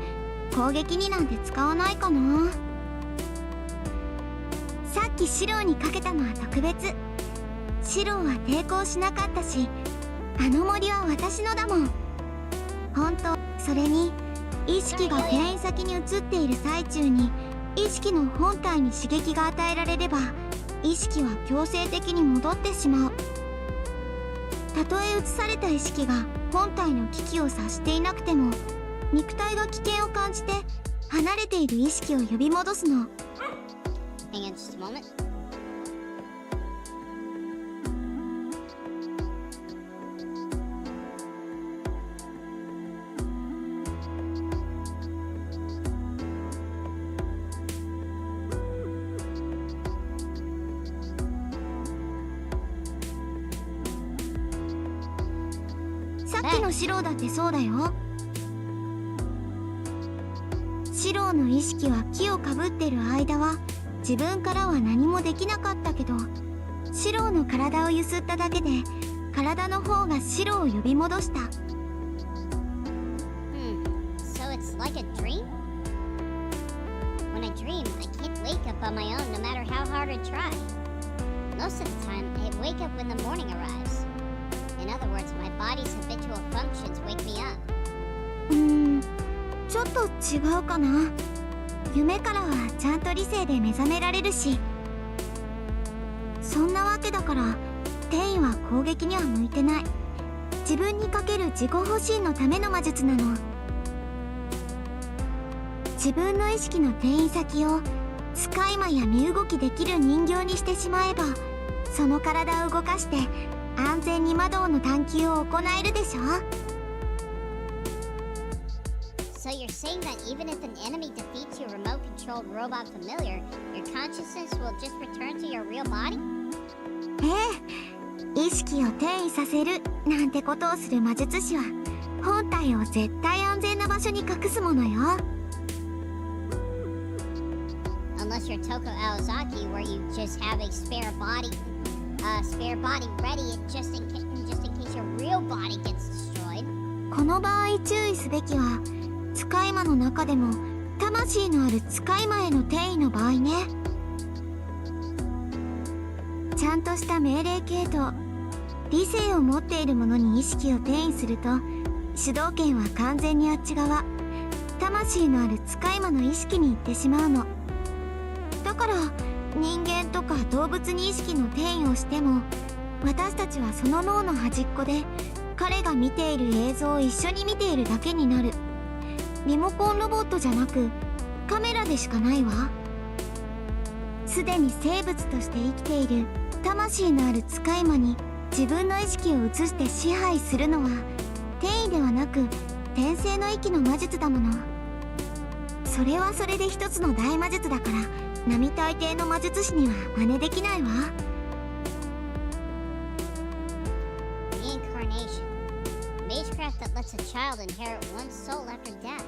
攻撃になんて使わないかな。さっきシロウにかけたのは特別。シロウは抵抗しなかったし、あの森は私のだもん。本当。それに意識が転移先に移っている最中に意識の本体に刺激が与えられれば、意識は強制的に戻ってしまう。たとえ移された意識が本体の危機を察していなくても、肉体が危険を感じて離れている意識を呼び戻すの。Hang on just a moment.さっきのシロウだってそうだよ。シロウの意識は木をかぶってる間は自分からは何もできなかったけど、シロウの体をゆすっただけで体の方がシロウを呼び戻した。So it's like a dream? When I dream, I can't wake up on my own no matter how hard I try. Most of the time, I wake up when the morning arrives. In other words, my body's habitual functions wake me up. ちょっと違うかな。夢からはちゃんと理性で目覚められるし、そんなわけだから転移は攻撃には向いてない。自分にかける自己保身のための魔術なの。自分の意識の転移先を使い魔や身動きできる人形にしてしまえば、その体を動かして安全に魔導の探求を行えるでしょ。So you're saying that even if an enemy defeats your remote-controlled robot familiar, your consciousness will just return to your real body? ええ、意識を転移させるなんてことをする魔術師は本体を絶対安全な場所に隠すものよ。Unless you're Toko Aozaki, where you just have a spare body ready just in case your real body gets destroyed. この場合注意すべきは、使い魔の中でも魂のある使い魔への転移の場合ね。ちゃんとした命令系統、理性を持っているものに意識を転移すると、主導権は完全にあっち側、魂のある使い魔の意識に行ってしまうの。だから人間とか動物に意識の転移をしても、私たちはその脳の端っこで彼が見ている映像を一緒に見ているだけになる。リモコンロボットじゃなくカメラでしかないわ。すでに生物として生きている魂のある使い魔に自分の意識を移して支配するのは転移ではなく転生の域の魔術だもの。それはそれで一つの大魔術だから、並大抵の魔術師には真似できないわ。Reincarnation. Magecraft that lets a child inherit one's soul after death.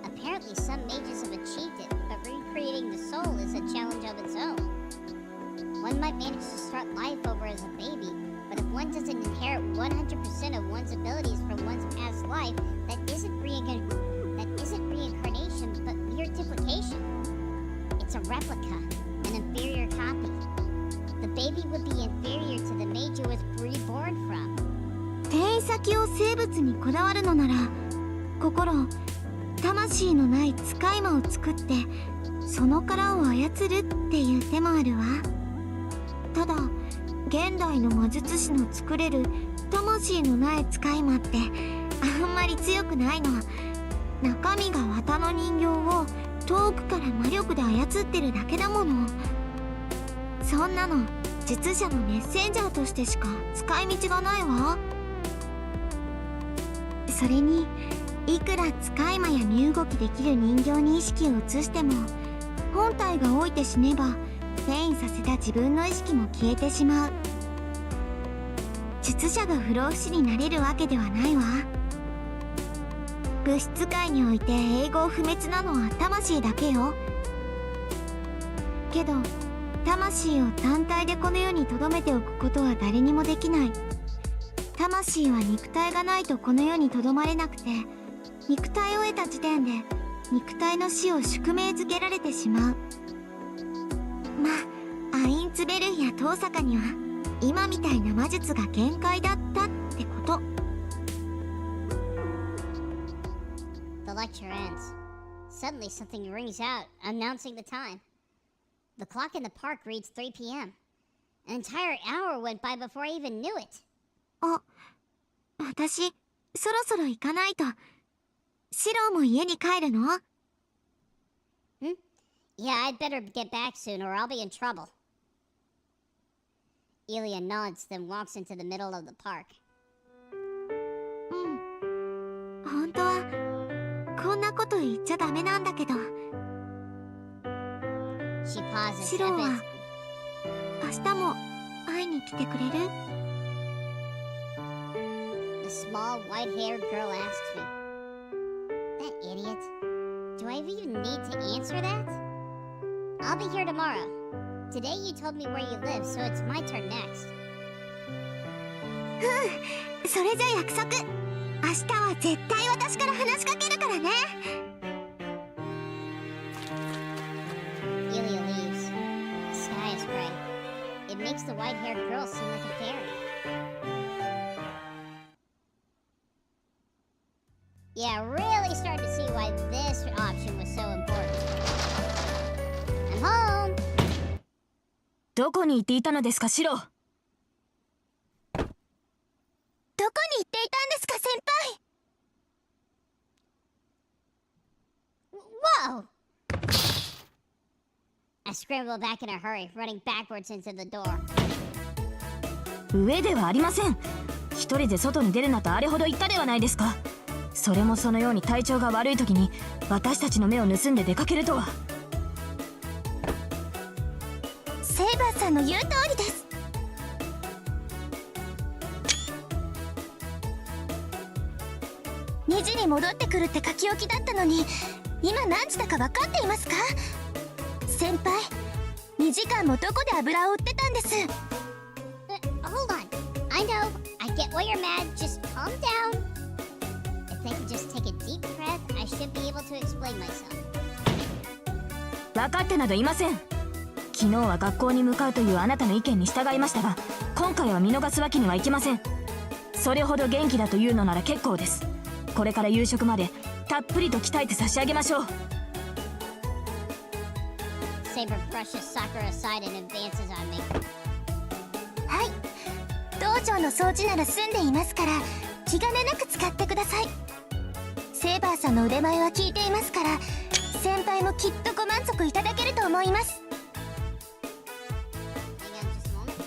Apparently some mages have achieved it, but recreating the soul is a challenge of its own. One might manage to start life over as a baby, but if one doesn't inherit 100% of one's abilities from one's past life, that isn't reincarnation, but mere duplication. It's a replica, an inferior copy. The baby would be inferior to the mage it was reborn from. 転移先を生物にこだわるのなら、心、魂のない使い魔を作ってその殻を操るっていう手もあるわ。ただ現代の魔術師の作れる魂のない使い魔ってあんまり強くないの。中身が綿の人形を遠くから魔力で操ってるだけだもの。そんなの術者のメッセンジャーとしてしか使い道がないわ。それにいくら使い魔や身動きできる人形に意識を移しても本体が老いて死ねば転移させた自分の意識も消えてしまう。術者が不老不死になれるわけではないわ。物質界において永劫不滅なのは魂だけよ。けど魂を単体でこの世に留めておくことは誰にもできない。魂は肉体がないとこの世にとどまれなくて、肉体を得た時点で肉体の死を宿命づけられてしまう。まあアインツベルンや遠坂には今みたいな魔術が限界だったってこと。 The lecture ends. Suddenly something rings out, announcing the time. The clock in the park reads 3 p.m. An entire hour went by before I even knew it. あ、私そろそろ行かないと。シローも家に帰るの？ Yeah, I'd better get back soon or I'll be in trouble. Illya nods, then walks into the middle of the park. 本当はこんなこと言っちゃダメなんだけど。 She pauses. シローは明日も会いに来てくれる？ The small, white-haired girl asks me. That idiot. Do I even need to answer that? I'll be here tomorrow. Today you told me where you live, so it's my turn next. それじゃ約束。明日は絶対私から話しかけるからね。 Illya leaves. The sky is gray. It makes the white-haired girl seem like a fairy. Yeah, really starting to see why this option was so important. I'm home! どこに行っていたのですか、シロ？どこに行っていたんですか、先輩？ Whoa! I scramble back in a hurry, running backwards into the door. 上ではありません。一人で外に出るなとあれほど言ったではないですか。それもそのように体調が悪い時に私たちの目を盗んで出かけるとは。セイバーさんの言う通りです。2時に戻ってくるって書き置きだったのに今何時だか分かっていますか？先輩、2時間もどこで油を売ってたんです。 Hold on. I know. I get why you're mad. Just calm down. If I can just take a deep breath, I should be able to explain myself. 分かってなどいません。昨日は学校に向かうというあなたの意見に従いましたが、今回は見逃すわけにはいきません。それほど元気だというのなら結構です。これから夕食までたっぷりと鍛えて差し上げましょう。 Saber brushes Sakura aside and advances on me. はい、道場の掃除なら済んでいますから気兼ねなく使ってください。セイバーさんの腕前は聞いていますから先輩もきっとご満足いただけると思います。 Hang on just a moment.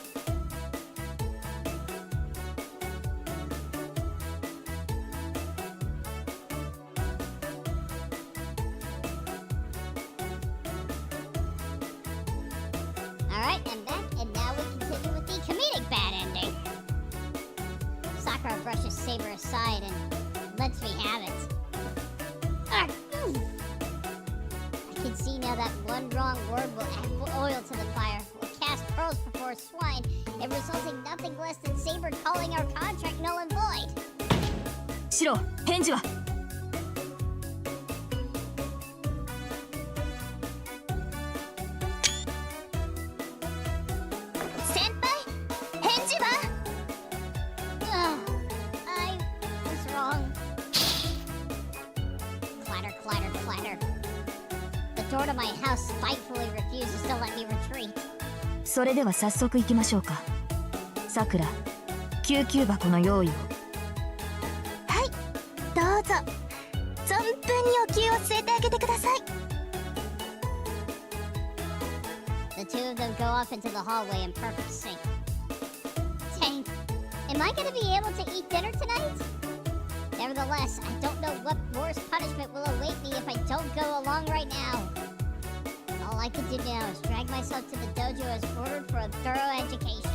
Alright, I'm back, and now we continue with the comedic bad ending. Sakura brushes Saber aside and lets me have it. Argh! I can see now that one wrong word will add oil to the fire, will cast pearls before swine, and result in nothing less than Saber calling our contract null and void. シロ、返事は？先輩、返事は？ Ugh, I was wrong. door to my house spitefully refuses to let me retreat. それでは早速行きましょうか。さくら、救急箱の用意を。はい、どうぞ存分にお灸を据えてあげてください。 The two of them go off into the hallway in perfect sync. Dang, am I gonna be able to eat dinner tonight? Nevertheless, I don't know what worse punishment will await me if I don't go along right now. All I can do now is drag myself to the dojo as ordered for a thorough education.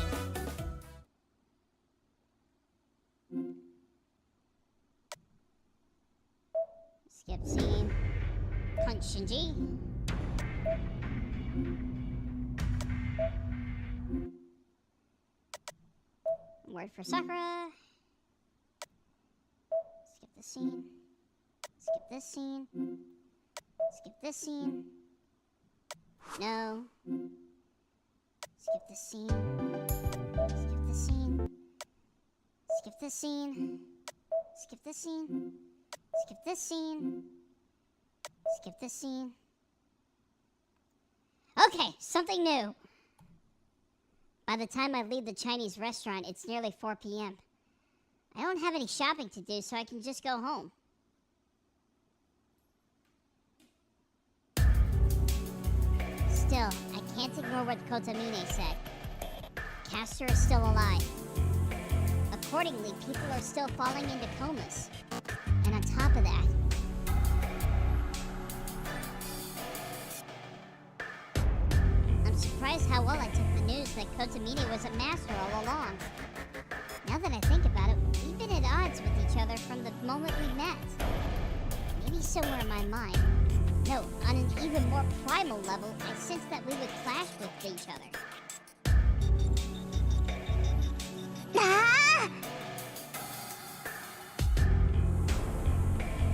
Skip scene. Punch Shinji. Word for Sakura. Skip the scene. Skip this scene. Skip this scene. No. Skip the scene. Skip the scene. Skip this scene. Skip this scene. Skip this scene. Skip this scene. Okay, something new. By the time I leave the Chinese restaurant, it's nearly 4 p.m. I don't have any shopping to do, so I can just go home. Still, I can't ignore what Kotamine said. Castor is still alive. Accordingly, people are still falling into comas. And on top of that, I'm surprised how well I took the news that Kotamine was a master all along. Now that I think about it, we've been at odds with each other from the moment we met. Maybe somewhere in my mind, no, on an even more primal level, I sensed that we would clash with each other.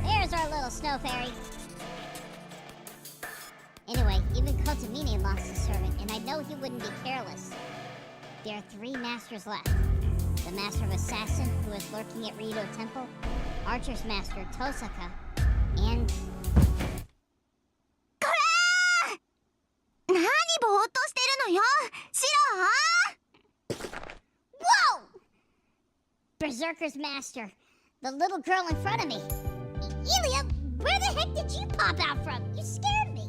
There's our little snow fairy. Anyway, even Kotamine lost his servant, and I know he wouldn't be careless. There are 3 masters left. The Master of Assassin, who is lurking at Rito Temple, Archer's Master, Tosaka, and... 何ぼーっとしてるのよ、シロー。 Whoa! Berserker's Master, the little girl in front of me. Illya, where the heck did you pop out from? You scared me.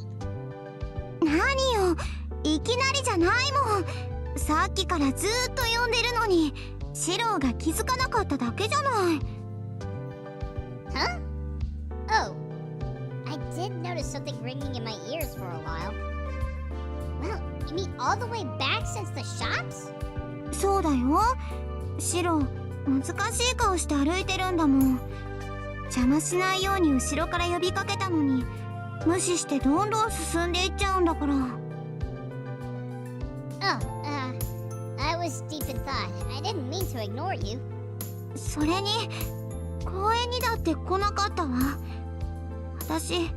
何よ、いきなりじゃないもん。さっきからずーっと呼んでるのに、シローが気づかなかっただけじゃない。Huh? Oh, I did notice something ringing in my ears for a while. Well, you mean all the way back since the shops? そうだよ。シロー、難しい顔して歩いてるんだもん。邪魔しないように後ろから呼びかけたのに、無視してどんどん進んでいっちゃうんだから。Oh, I was deep in thought. I didn't mean to ignore you. それに、公園にだって来なかったわ。私、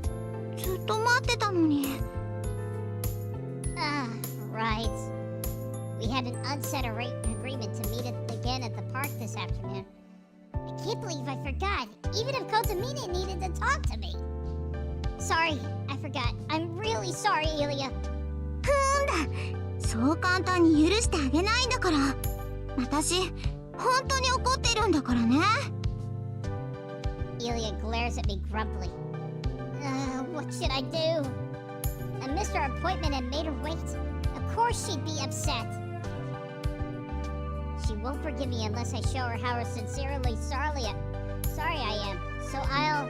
ずっと待ってたのに。Right. We had an unsaid agreement to meet again at the park this afternoon. I can't believe I forgot, even if Kotamine needed to talk to me. Sorry, I forgot. I'm really sorry, Illya. そう簡単に許してあげないんだから。私、本当に怒ってるんだからね。Illya glares at me grumpily. What should I do? I missed our appointment and made her wait. Of course she'd be upset. She won't forgive me unless I show her how sincerely sorry I am. So I'll...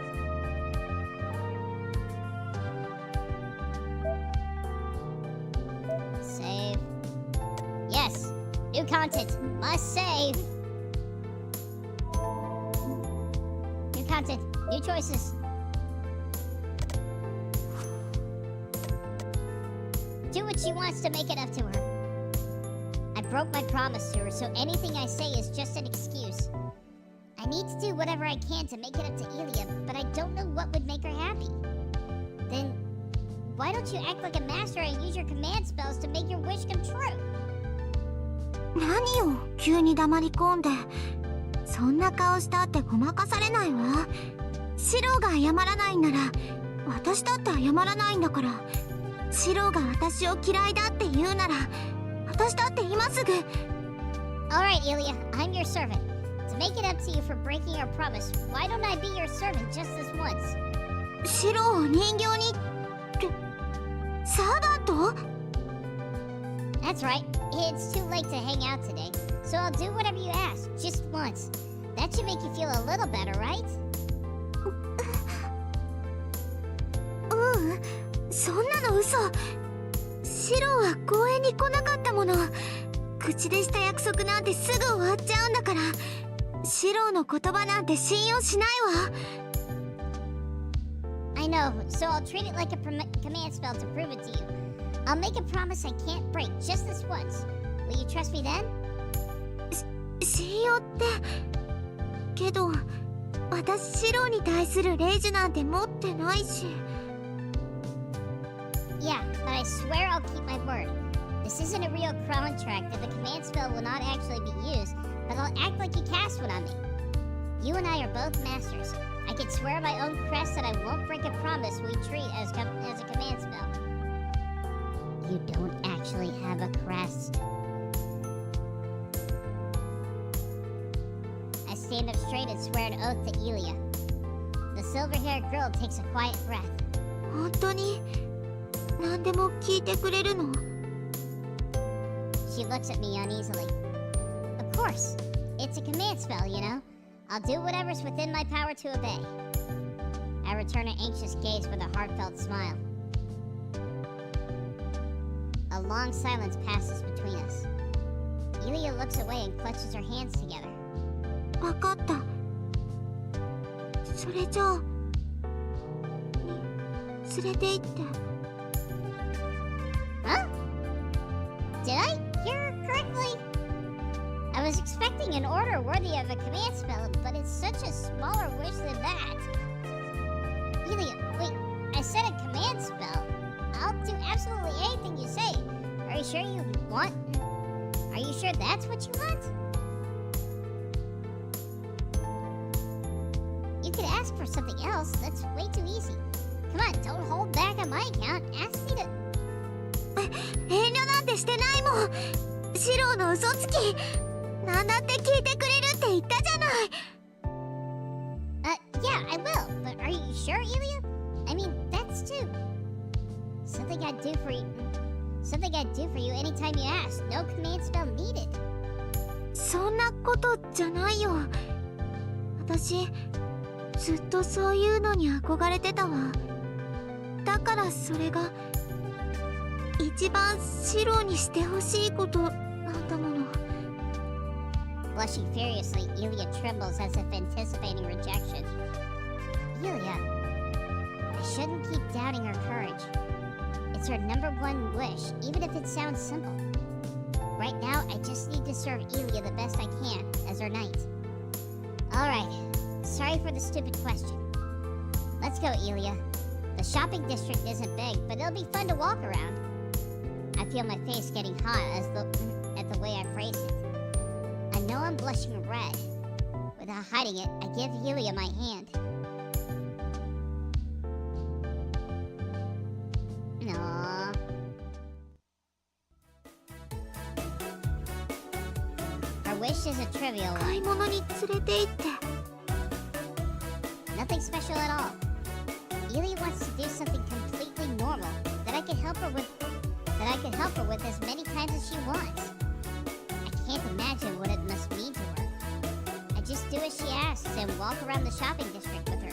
Save. Yes, new content. Must save. New content, new choices. Do what she wants to make it up to her. I broke my promise to her, so anything I say is just an excuse. I need to do whatever I can to make it up to Illya, but I don't know what would make her happy. Then, why don't you act like a master and use your command spells to make your wish come true? 何よ、急に黙り込んで。そんな顔したってごまかされないわ。シローが謝らないんなら、私だって謝らないんだから。シロが私を嫌いだって言うなら、私だって今すぐ。Alright, Illya, I'm your servant. To make it up to you for breaking our promise, why don't I be your servant just this once? シロを人形にってサーバント？ That's right. It's too late to hang out today, so I'll do whatever you ask, just once. That should make you feel a little better, right? そんなの嘘。シロは公園に来なかったもの。口でした約束なんてすぐ終わっちゃうんだから。シロの言葉なんて信用しないわ。I know, so I'll treat it like a command spell to prove it to you. I'll make a promise I can't break just this once. Will you trust me then? 信用って。けど、私シロに対する霊樹なんて持ってないし。Yeah, but I swear I'll keep my word. This isn't a real contract and the command spell will not actually be used, but I'll act like you cast one on me. You and I are both masters. I can swear on my own crest that I won't break a promise we treat as a command spell. You don't actually have a crest. I stand up straight and swear an oath to Illya. The silver-haired girl takes a quiet breath. 本当に何でも聞いてくれるの？ She looks at me uneasily. Of course. It's a command spell, you know. I'll do whatever's within my power to obey. I return an anxious gaze with a heartfelt smile. A long silence passes between us. Illya looks away and clutches her hands together. わかった。それじゃあ連れて行って。Huh? Did I hear correctly? I was expecting an order worthy of a command spell, but it's such a smaller wish than that. Illya, wait, I said a command spell. I'll do absolutely anything you say. Are you sure you want? Are you sure that's what you want? You could ask for something else. That's way too easy. Come on, don't hold back on my account. Ask me to... 遠慮なんてしてないもん。シロの嘘つき。なんだって聞いてくれるって言ったじゃない。Yeah, I will. But are you sure, Illya? I mean, that's too... Something I'd do for you... Something I'd do for you anytime you ask. No command spell needed. そんなことじゃないよ。私、ずっとそういうのに憧れてたわ。だからそれが、一番シロにしてほしいことなんだもの。Blushing furiously, Illya trembles as if anticipating rejection. Illya, I shouldn't keep doubting her courage. It's her number one wish, even if it sounds simple. Right now, I just need to serve Illya the best I can as her knight. Alright, sorry for the stupid question. Let's go, Illya. The shopping district isn't big, but it'll be fun to walk around. I feel my face getting hot at the way I phrase it. I know I'm blushing red. Without hiding it, I give Illya my hand. Aww. Her wish is a trivial 買い one. 物に連れて行って。 Nothing special at all. Illya wants to do something completely normal that I could help her with as many times as she wants. I can't imagine what it must mean to her. I just do as she asks and walk around the shopping district with her.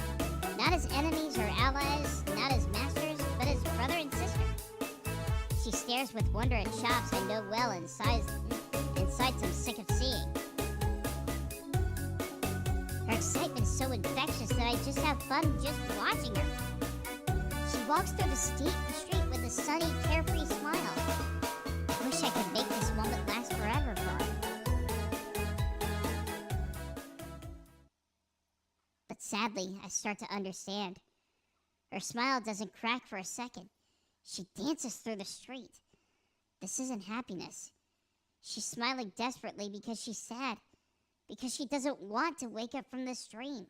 Not as enemies or allies, not as masters, but as brother and sister. She stares with wonder at shops I know well and sights I'm sick of seeing. Her excitement is so infectious that I just have fun just watching her. She walks through the street with a sunny, carefree smile. I wish I could make this moment last forever for her. But sadly, I start to understand. Her smile doesn't crack for a second. She dances through the street. This isn't happiness. She's smiling desperately because she's sad. Because she doesn't want to wake up from this dream.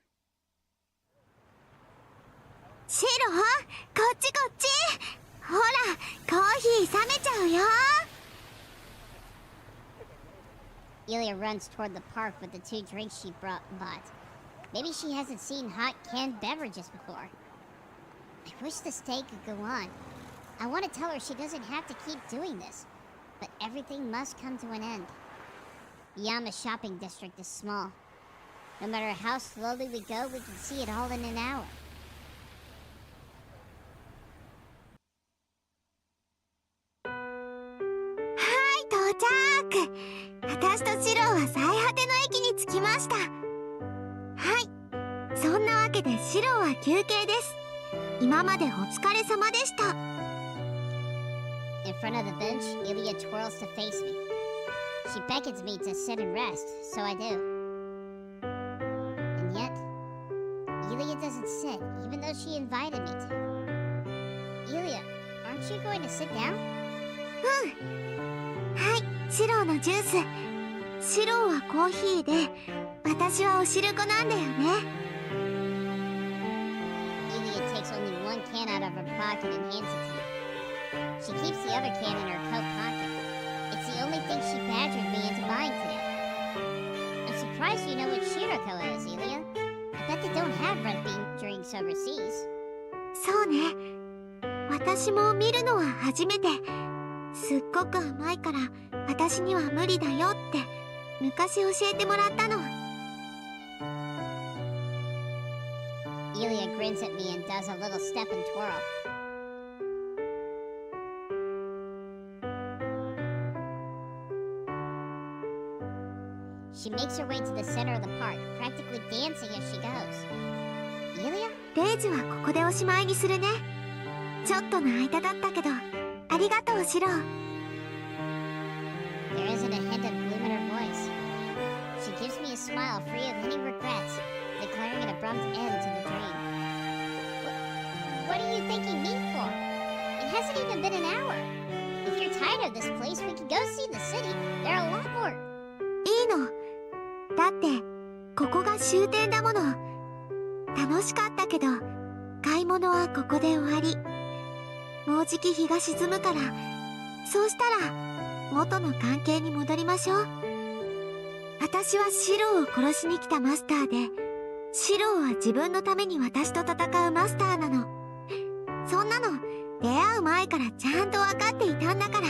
シロ、こっちこっち。ほら、コーヒー冷めちゃうよ。Illya runs toward the park with the 2 drinks she bought. Maybe she hasn't seen hot canned beverages before. I wish this day could go on. I want to tell her she doesn't have to keep doing this, but everything must come to an end. Yama's shopping district is small. No matter how slowly we go, we can see it all in an hour. 到着。私とシロは最果ての駅に着きました。はい、そんなわけでシロは休憩です。今までお疲れ様でした。In front of the bench, Illya twirls to face me. She beckons me to sit and rest, so I do. And yet, Illya doesn't sit, even though she invited me to. Illya, aren't you going to sit down? はい、シロのジュース。シロはコーヒーで、私はお汁粉なんだよね。Illya takes only 1 can out of her pocket and hands it to me. She keeps the other can in her coat pocket. It's the only thing she badgered me into buying today. I'm surprised you know what Shirou is, Illya. I bet they don't have red bean drinks overseas. そうね。私も見るのは初めて。すっごく甘いから私には無理だよって昔教えてもらったの。Illya grins at me and does a little step and twirl. She makes her way to the center of the park, practically dancing as she goes. Illya? レイジはここでおしまいにするね。ちょっとの間だったけど、ありがとう、シロ。There isn't a hint of gloom in her voice. She gives me a smile free of any regrets, declaring an abrupt end to the dream. What are you thanking me for? It hasn't even been an hour. If you're tired of this place, we can go see the city. There are a lot more. いいの。だって、ここが終点だもの。楽しかったけど、買い物はここで終わり。もうじき日が沈むから、そうしたら元の関係に戻りましょう。私はシロを殺しに来たマスターで、シロは自分のために私と戦うマスターなの。そんなの出会う前からちゃんと分かっていたんだから。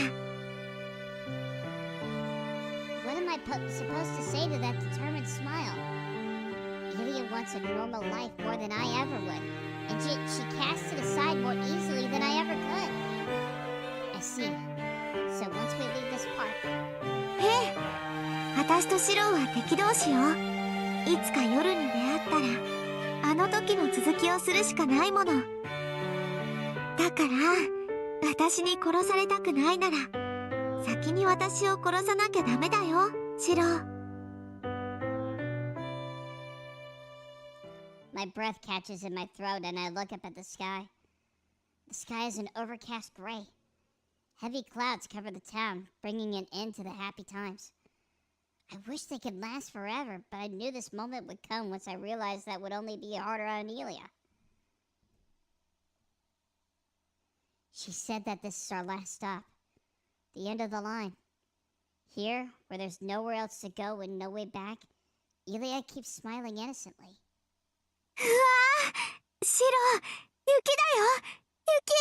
What am I supposed to say to that determined smile? Illya wants a normal life more than I ever would, and she casts it aside more easily than I ever could. I see. So once we leave this park... へえ、私とシロは敵同士よ。いつか夜に出会ったら、あの時の続きをするしかないもの。だから、私に殺されたくないなら、先に私を殺さなきゃダメだよ、シロ。My breath catches in my throat and I look up at the sky. The sky is an overcast gray. Heavy clouds cover the town, bringing an end to the happy times. I wish they could last forever, but I knew this moment would come once I realized that would only be harder on Illya. She said that this is our last stop. The end of the line. Here, where there's nowhere else to go and no way back, Illya keeps smiling innocently. うわー、シロ、雪だよ、雪。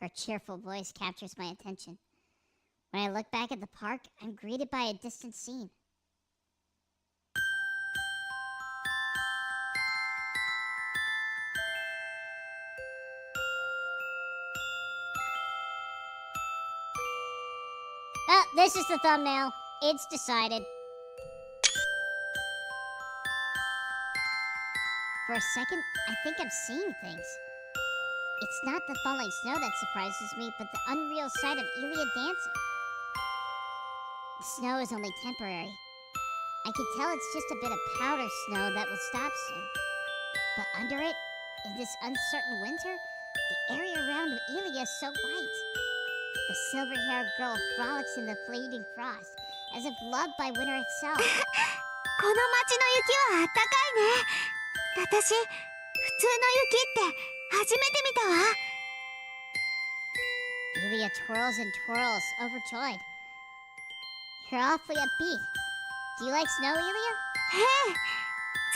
Her cheerful voice captures my attention. When I look back at the park, I'm greeted by a distant scene. Oh, this is the thumbnail. It's decided. For a second, I think I'm seeing things. It's not the falling snow that surprises me, but the unreal sight of Illya dancing. The snow is only temporary. I can tell it's just a bit of powder snow that will stop soon. But under it, in this uncertain winter, the area around Illya is so light. The silver-haired girl frolics in the fleeting frost, as if loved by winter itself. この街の雪はあったかいね。私、普って初めて見たわ。 Illya twirls and twirls, overjoyed. You're awfully upbeat. Do you like snow, Illya? へ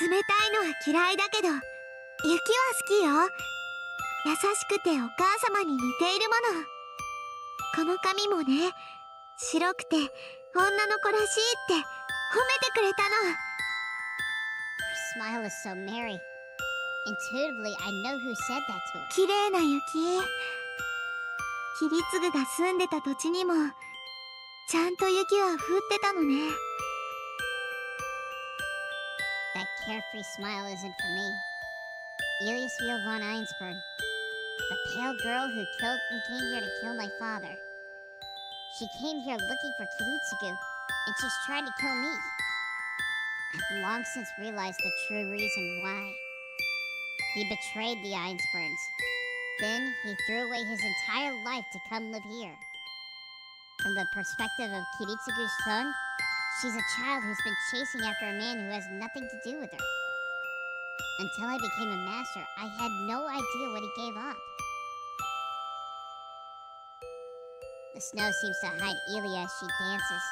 え、冷たいのは嫌いだけど、雪は好きよ。優しくてお母様に似ているもの。この髪もね、白くて女の子らしいって褒めてくれたの。 Her smile is so merry. Intuitively, I know who said that to her. 綺麗な雪。キリツグが住んでた土地にもちゃんと雪は降ってたのね。 That carefree smile isn't for me. Illya von Einsberg, the pale girl who came here to kill my father. She came here looking for Kiritsugu, and she's trying to kill me. I've long since realized the true reason why. He betrayed the Einsbergs. Then he threw away his entire life to come live here. From the perspective of Kiritsugu's son, she's a child who's been chasing after a man who has nothing to do with her. Until I became a master, I had no idea what he gave up. The snow seems to hide Illya as she dances.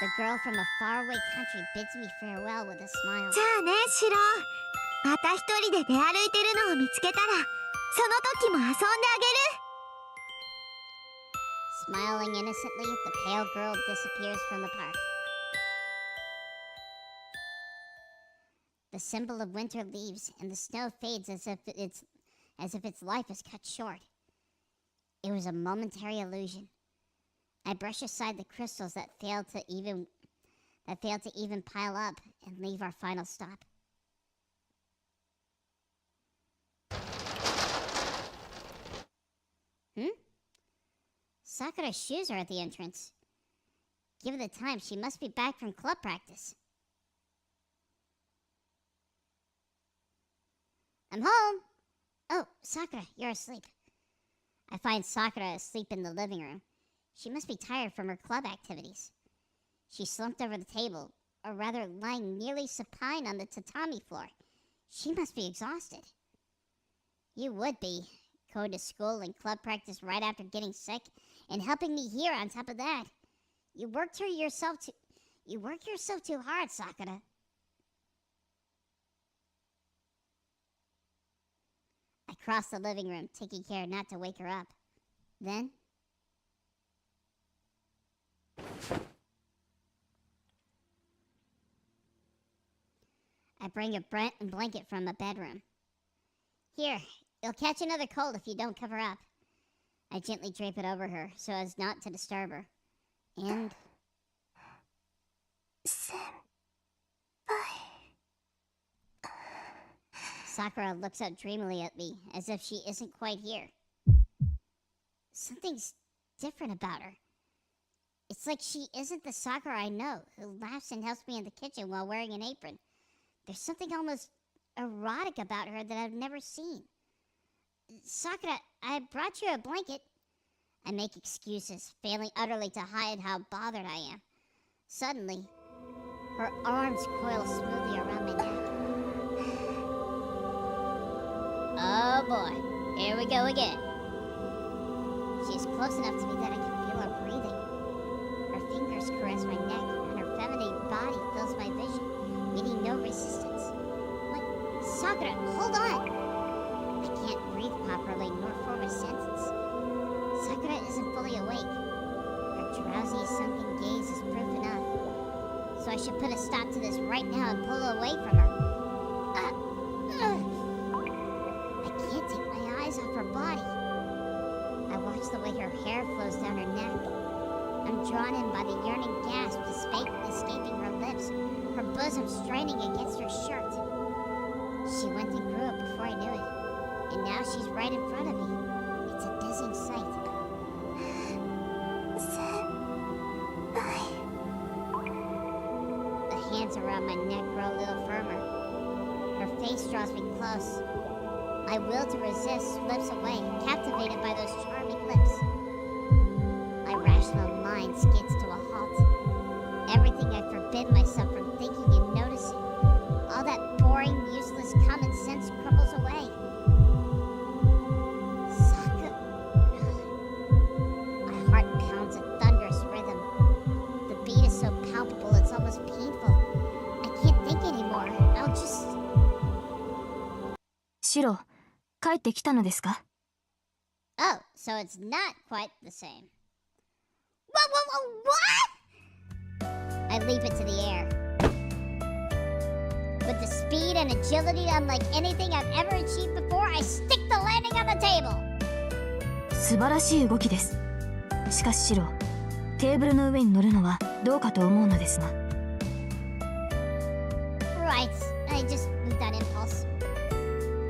The girl from a faraway country bids me farewell with a smile. じゃあね、シロ。また一人で出歩いてるのを見つけたら、その時も遊んであげる。 Smiling innocently, the pale girl disappears from the park. The symbol of winter leaves, and the snow fades as if its life is cut short. It was a momentary illusion. I brush aside the crystals that failed to even pile up and leave our final stop. Sakura's shoes are at the entrance. Given the time, she must be back from club practice. I'm home! Oh, Sakura, you're asleep. I find Sakura asleep in the living room. She must be tired from her club activities. She slumped over the table, or rather lying nearly supine on the tatami floor. She must be exhausted. You would be, going to school and club practice right after getting sick, and helping me here on top of that. You work yourself too hard, Sakura. I crossed the living room, taking care not to wake her up. Then I bring a blanket from a bedroom. Here, you'll catch another cold if you don't cover up. I gently drape it over her so as not to disturb her. And... Sakura looks up dreamily at me, as if she isn't quite here. Something's different about her. It's like she isn't the Sakura I know, who laughs and helps me in the kitchen while wearing an apron. There's something almost erotic about her that I've never seen. Sakura, I brought you a blanket. I make excuses, failing utterly to hide how bothered I am. Suddenly, her arms coil smoothly around my neck. Oh boy, here we go again. She's close enough to me that I can feel her breathing. Her fingers caress my neck, and her feminine body fills my vision, meeting no resistance. What? Sakura, hold on! I can't breathe properly nor form a sentence. Sakura isn't fully awake. Her drowsy, sunken gaze is proof enough. So I should put a stop to this right now and pull away from her. I can't take my eyes off her body. I watch the way her hair flows down her neck. I'm drawn in by the yearning gasp escaping her lips, her bosom straining against her shirt. She went and grew up before I knew it, and now she's right in front of me. It's a dizzying sight. The hands around my neck grow a little firmer. Her face draws me close. My will to resist slips away, captivated by those charming lips. My rational mind skids to a halt. Everything I forbid myself from thinking and noticing, all that boring, useless common sense crumbles away. シロ、帰ってきたのですか？ Oh, so it's not quite the same. What? I leap into the air. With the speed and agility unlike anything I've ever achieved before, I stick the landing on the table. 素晴らしい動きです。しかしシロ、テーブルの上に乗るのはどうかと思うのですが。Right, I just moved on impulse.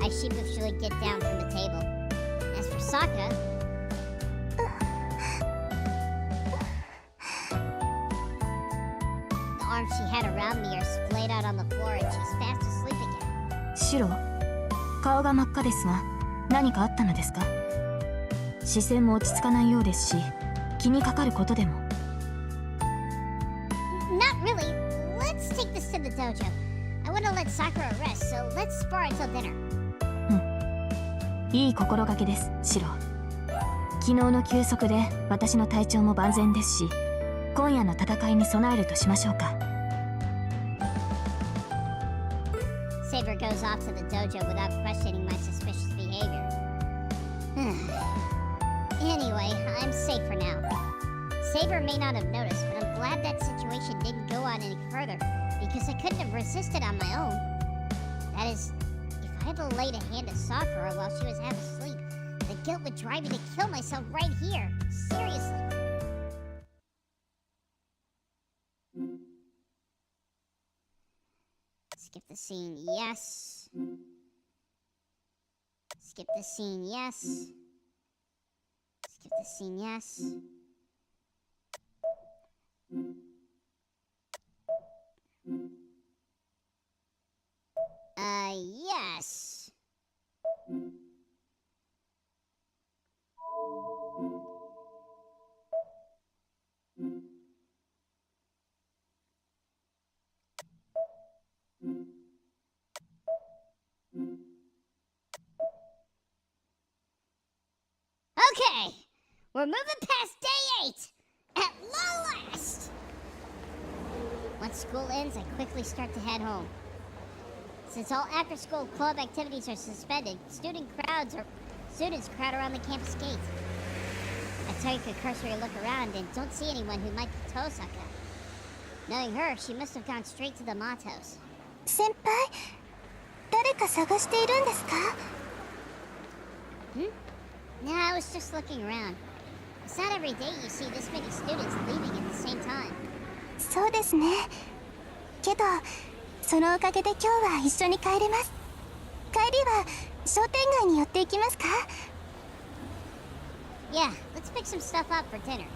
I sheepishly get down from the table. As for Sakura, the arms she had around me are splayed out on the floor and she's fast asleep again. シロ、顔が真っ赤ですが、何かあったのですか？視線も落ち着かないようですし、気にかかることでも。Not really. Let's take this to the dojo. I want to let Sakura rest, so let's spar until dinner. いい心がけです、シロ。昨日の休息で私の体調も万全ですし、今夜の戦いに備えるとしましょうか。Saber goes off to the dojo without questioning my suspicious behavior. Anyway, I'm safe for now. Saber may not have noticed, but I'm glad that situation didn't go on any further, because I couldn't have resisted on my own. That is, if I had to laid a hand to Sakura while she was half asleep, the guilt would drive me to kill myself right here. Seriously. Skip the scene, yes. Skip the scene, yes. Skip the scene, yes. Yes. Okay, we're moving past day 8, at long last. Once school ends, I quickly start to head home. Since all after-school club activities are suspended, students crowd around the campus gate. I take a cursory look around and don't see anyone who might be Tosaka. Knowing her, she must have gone straight to the Matos. 先輩、誰か探しているんですか？ Nah, I was just looking around. It's not every day you see this many students leaving at the same time. そうですね。けど、そのおかげで今日は一緒に帰れます。帰りは商店街に寄っていきますか？ Yeah, let's pick some stuff up for dinner.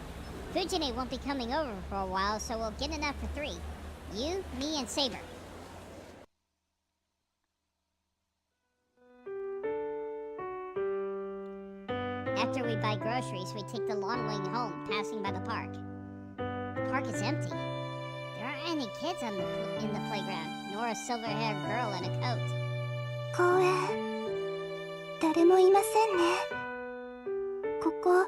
Fujine won't be coming over for a while, so we'll get enough for 3. You, me, and Saber. After we buy groceries, we take the long way home, passing by the park. The park is empty. There aren't any kids in the playground, nor a silver-haired girl in a coat. 公園、誰もいませんね。ここ、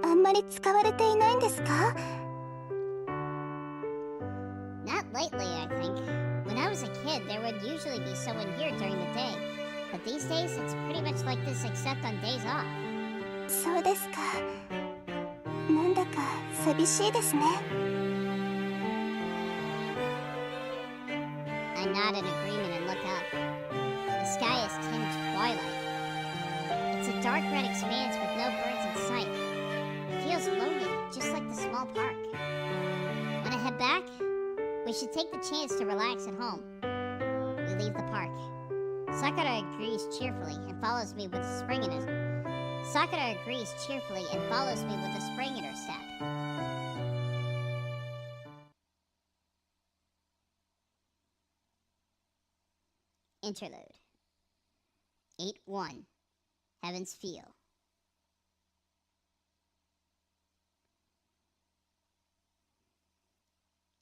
あんまり使われていないんですか？ Not lately, I think. When I was a kid, there would usually be someone here during the day. But these days, it's pretty much like this except on days off. そうですか。なんだか寂しいですね。I nod in agreement and look up. The sky is tinged twilight. It's a dark red expanse with no birds in sight. It feels lonely, just like the small park. When I head back, we should take the chance to relax at home. We leave the park. Sakura agrees cheerfully and follows me with a spring in her. Sakura agrees cheerfully and follows me with a spring in her step. Interlude. 8-1. Heaven's Feel.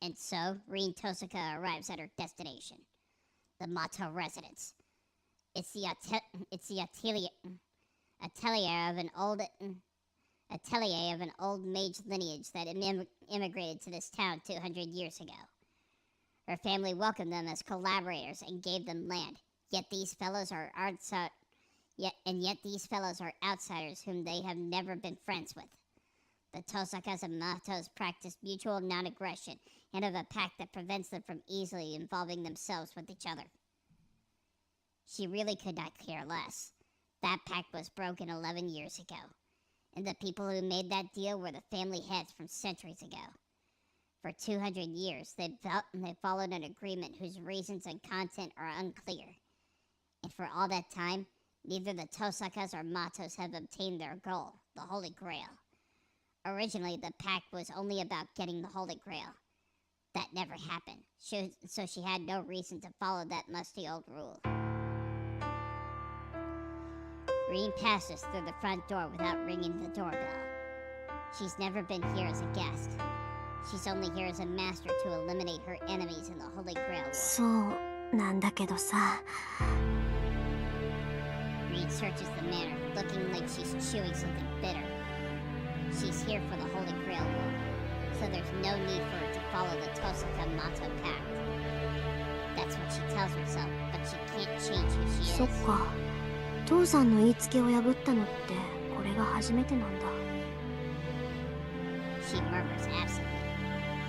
And so, Rin Tosaka arrives at her destination, the Mato residence. It's the atelier of an old mage lineage that immigrated to this town 200 years ago. Her family welcomed them as collaborators and gave them land. Yet these fellows aren't Yet these fellows are outsiders whom they have never been friends with. The Tosakas and Matos practice mutual non-aggression and have a pact that prevents them from easily involving themselves with each other. She really could not care less. That pact was broken 11 years ago, and the people who made that deal were the family heads from centuries ago. For 200 years, they followed an agreement whose reasons and content are unclear. And for all that time, neither the Tosakas or Matos have obtained their goal, the Holy Grail. Originally, the pact was only about getting the Holy Grail. That never happened, so she had no reason to follow that musty old rule. Rin passes through the front door without ringing the doorbell. She's never been here as a guest. She's only here as a master to eliminate her enemies in the Holy Grail War. そうなんだけどさ。 Rin searches the manor, looking like she's chewing something bitter. She's here for the Holy Grail War, so there's no need for her to follow the Tosaka Mato pact. That's what she tells herself, but she can't change who she is. そっか。父さんの言いつけを破ったのってこれが初めてなんだ。 She murmurs absently.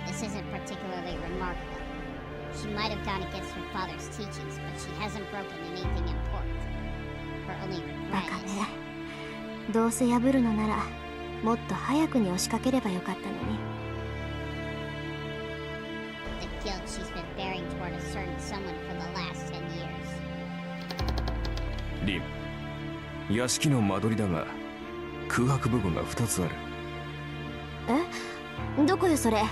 This isn't particularly remarkable. She might have gone against her father's teachings, but she hasn't broken anything important. Her only バ regret カ is ね。どうせ破るのならもっと早くに押しかければよかったのに。 the guilt she's been bearing toward a certain someone for the last 10 years. リン、屋敷の間取りだが空白部分が2つある。え？どこよそれ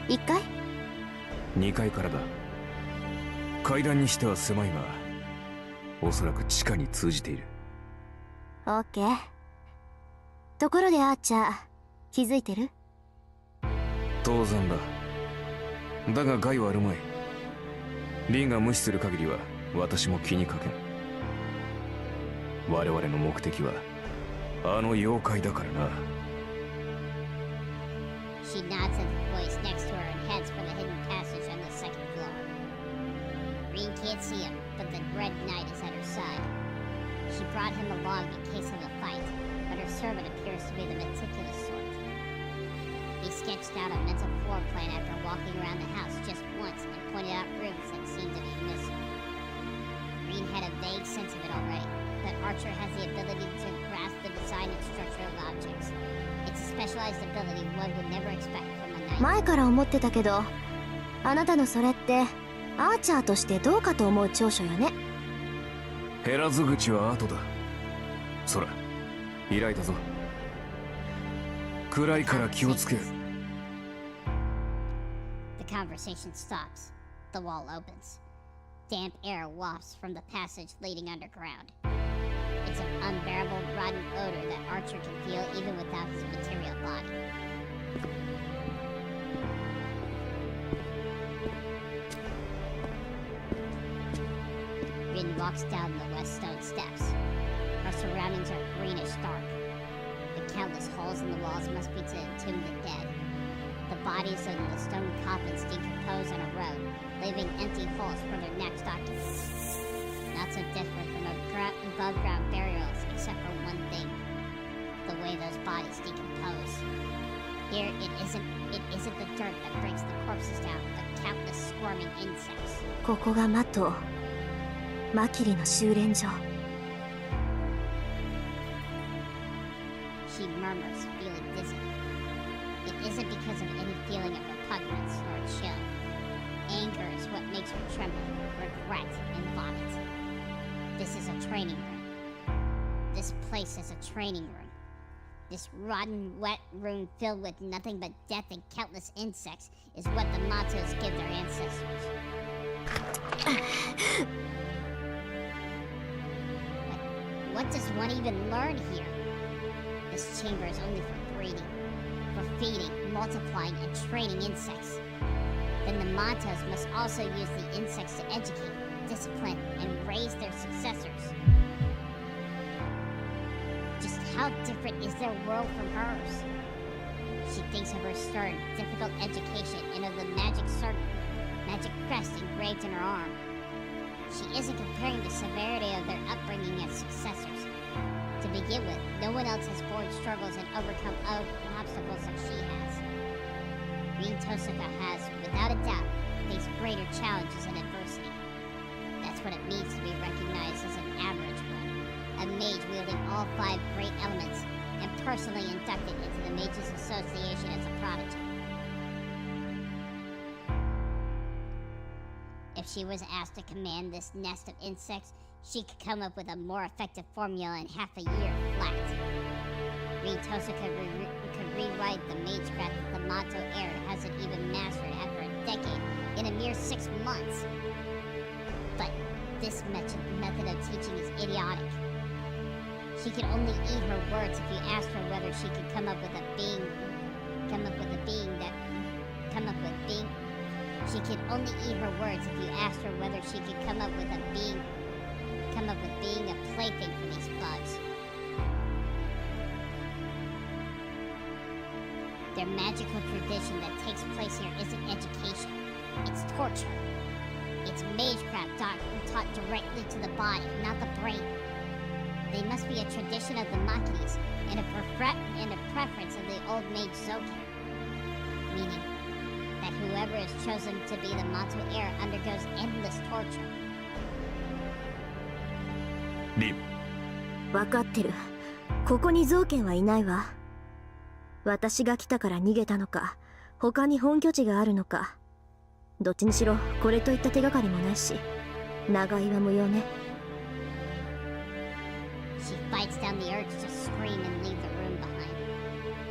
？1階？2階からだ。階段にしては狭いがおそらく地下に通じている。オッケー。ところでアーチャー気づいてる？当然だ。だが害はあるまい。リンが無視する限りは私も気にかけん。我々の目的はあの妖怪だからな。She nods at the voice next to her and heads for the hidden passage on the second floor. Rin can't see him, but the Red Knight is at her side. She brought him along in case of a fight, but her servant appears to be the meticulous sort. He sketched out a mental floor plan after walking around the house just once and pointed out rooms that seemed to be missing. Rin had a vague sense of it already, but Archer has the ability to grasp the design and structure of objects. It's a specialized ability one would never expect from a knight. 前から思ってたけど、あなたのそれってアーチャーとしてどうかと思う長所よね。減らず口は後だ。そら、開いたぞ。暗いから気をつけ。The conversation stops. The wall opens. Damp air wafts from the passage leading underground. It's an unbearable, rotten odor that Archer can feel even without his material body. Rin walks down the west stone steps. Her surroundings are greenish dark. The countless holes in the walls must be to entomb the dead. The bodies in the stone coffins decompose on a road, leaving empty holes for their next occupants. Not so different from above-ground burials, except for one thing: the way those bodies decompose. Here, it isn't the dirt that breaks the corpses down, but countless squirming insects. ここがマトマキリの修練所。 She murmurs, feeling dizzy. It isn't because of any feeling of repugnance or chill. Anger is what makes her tremble, regret, and vomit. This is a training room. This place is a training room. This rotten, wet room filled with nothing but death and countless insects is what the Matos give their ancestors. What does one even learn here? This chamber is only for breeding, for feeding, multiplying, and training insects. Then the Matos must also use the insects to educate, discipline, and raise their successors. Just how different is their world from hers? She thinks of her stern, difficult education and of the magic crest engraved in her arm. She isn't comparing the severity of their upbringing as successors, begin with. No one else has forged struggles and overcome obstacles like she has. Rin Tosaka has, without a doubt, faced greater challenges and adversity. That's what it means to be recognized as an average one. A mage wielding all 5 great elements and personally inducted into the Mages Association as a prodigy. If she was asked to command this nest of insects, she could come up with a more effective formula in half a year flat. Rin Tosaka could rewrite the magecraft that the Mato heir hasn't even mastered after a decade in a mere 6 months. But this method of teaching is idiotic. She could only eat her words if you asked her whether she could come up with being. She could only eat her words if you asked her whether she could come up with being a plaything for these bugs. Their magical tradition that takes place here isn't education. It's torture. It's magecraft taught directly to the body, not the brain. They must be a tradition of the Makis and a preference of the old mage Zoken. Meaning that whoever is chosen to be the Mato heir undergoes endless torture. リン、分かってる。ここに造剣はいないわ。私が来たから逃げたのか、他に本拠地があるのか。どっちにしろこれといった手がかりもないし、長居は無用ね。She fights down the urge to scream and leave the room behind.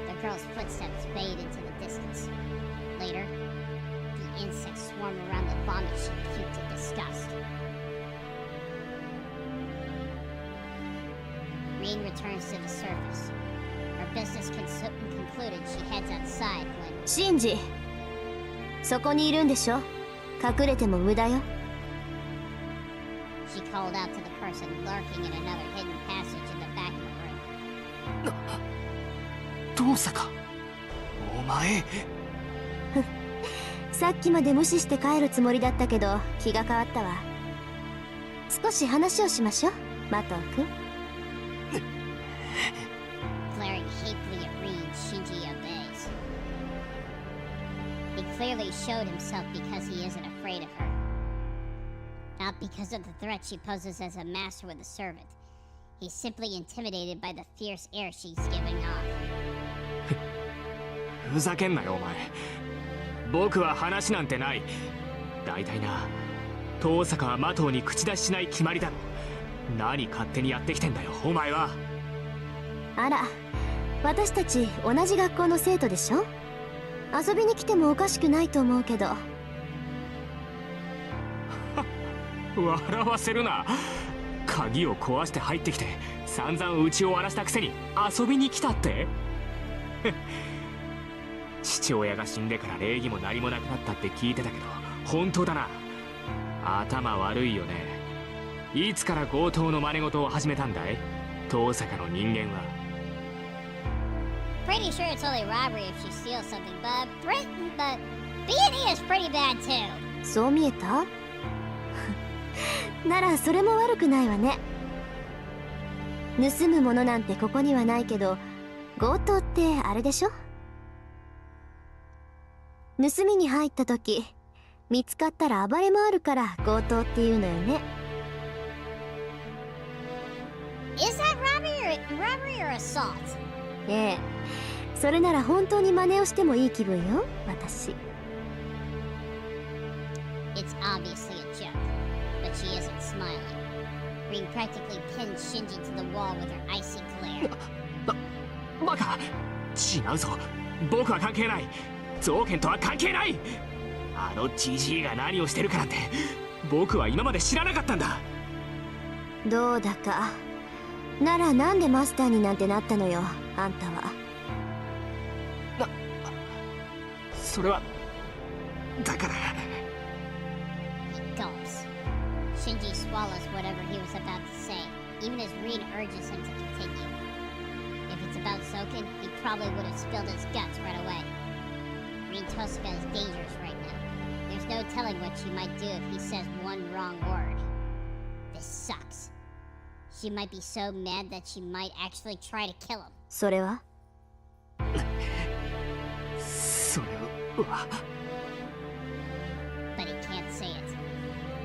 The girl's footsteps fade into the distance. Later, the insects swarm around the vomit she puked in disgust. Rin returns to the surface. Her business concluded, she heads outside when... シンジ、そこにいるんでしょ。隠れても無駄よ。She called out to the person lurking in another hidden passage in the back of the room. どうさか、お前。さっきまで無視して帰るつもりだったけど気が変わったわ。少し話をしましょう、マトー君。Glaring hatefully at Rin, Shinji obeys. He clearly showed himself because he isn't afraid of her. Not because of the threat she poses as a master with a servant. He's simply intimidated by the fierce air she's giving off. ふざけんなよお前。僕は話なんてない。大体な、遠坂はマトウに口出ししない決まりだろ。何勝手にやってきてんだよお前は。あら、私たち同じ学校の生徒でしょ。遊びに来てもおかしくないと思うけど。笑わせるな。鍵を壊して入ってきて散々家を荒らしたくせに遊びに来たって。父親が死んでから礼儀も何もなくなったって聞いてたけど本当だな。頭悪いよね。いつから強盗の真似事を始めたんだい、遠坂の人間は。Pretty sure it's only robbery if she steals something, but B&E is pretty bad too. そう見えた？ならそれも悪くないわね。盗むものなんてここにはないけど、強盗ってあれでしょ。盗みに入った時見つかったら暴れ回るから強盗っていうのよね。Is that robbery or assault? ええ、それなら本当に真似をしてもいい気分よ、私。It's obviously a joke, but she isn't smiling. Rin practically pins Shinji to the wall with her icy glare. バカ、違うぞ。僕は関係ない。造剣とは関係ない。あのジジイが何をしてるかなんて僕は今まで知らなかったんだ。どうだか。ならなんでマスターになんてなったのよ、あんたは。それはだから。 He gulps. Shinji swallows whatever he was about to say, even as Rin urges him to continue. If it's about Zoken, he probably would have spilled his guts right away. Rin Tosaka is dangerous right now. There's no telling what she might do if he says one wrong word. This sucks. She might be so mad that she might actually try to kill him. それはそれは But he can't say it.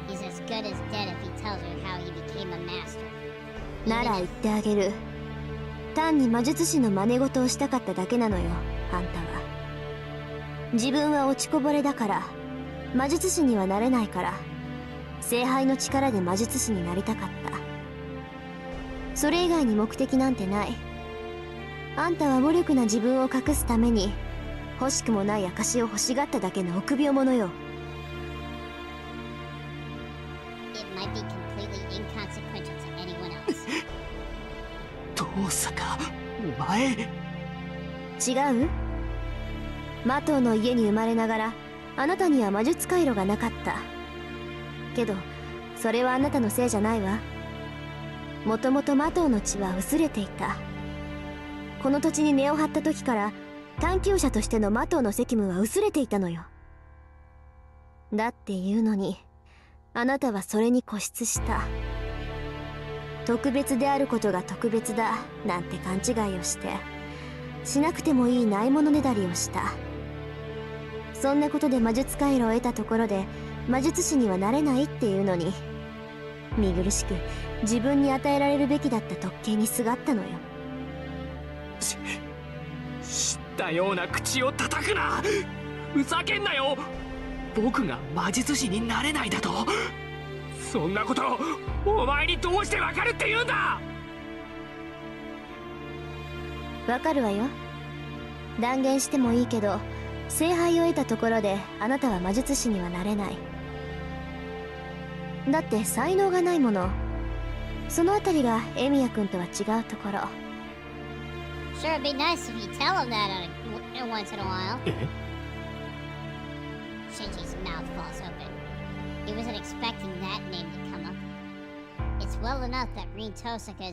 He's as good as dead if he tells her how he became a master. なら Even 言っ if- てあげる。単に魔術師の真似事をしたかっただけなのよ、あんたは。自分は落ちこぼれだから、魔術師にはなれないから、聖杯の力で魔術師になりたかった。それ以外に目的なんてない。あんたは無力な自分を隠すために欲しくもない証を欲しがっただけの臆病者よ。 It might be completely inconsequential to anyone else. 遠坂、お前。違う？魔党の家に生まれながらあなたには魔術回路がなかった。けどそれはあなたのせいじゃないわ。もともと魔党の血は薄れていた。この土地に根を張った時から探求者としての魔党の責務は薄れていたのよ。だっていうのにあなたはそれに固執した。特別であることが特別だなんて勘違いをしてしなくてもいいないものねだりをした。そんなことで魔術回路を得たところで魔術師にはなれないっていうのに、見苦しく自分に与えられるべきだった特権にすがったのよ。知ったような口を叩くな。ふざけんなよ。僕が魔術師になれないだと。そんなことお前にどうしてわかるって言うんだ。わかるわよ。断言してもいいけど聖杯を得たところであなたは魔術師にはなれない。だって才能がないもの。そのあたりがエミヤ君とは違うところ。 Sure, it'd be nice if you tell him that once in a while. え Shinji's mouth falls open. He wasn't expecting that name to come up. It's well enough that Rin Tosaka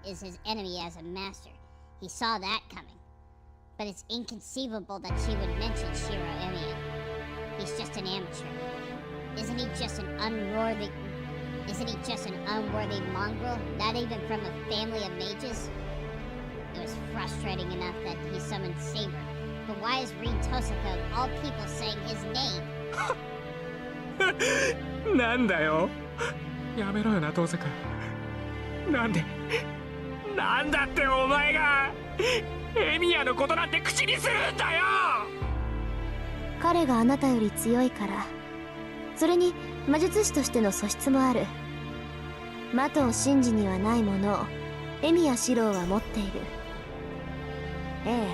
is his enemy as a master. He saw that coming. But it's inconceivable that she would mention Shirou Illya. He's just an amateur. Isn't he just an unworthy mongrel? Not even from a family of mages? It was frustrating enough that he summoned Saber. But why is Rin Tosaka of all people saying his name? なんだよ。やめろよな、遠坂。なんでなんだってお前がエミヤのことなんて口にするんだよ。彼があなたより強いから。それに魔術師としての素質もある。魔党真治にはないものをエミヤ四郎は持っている。ええ、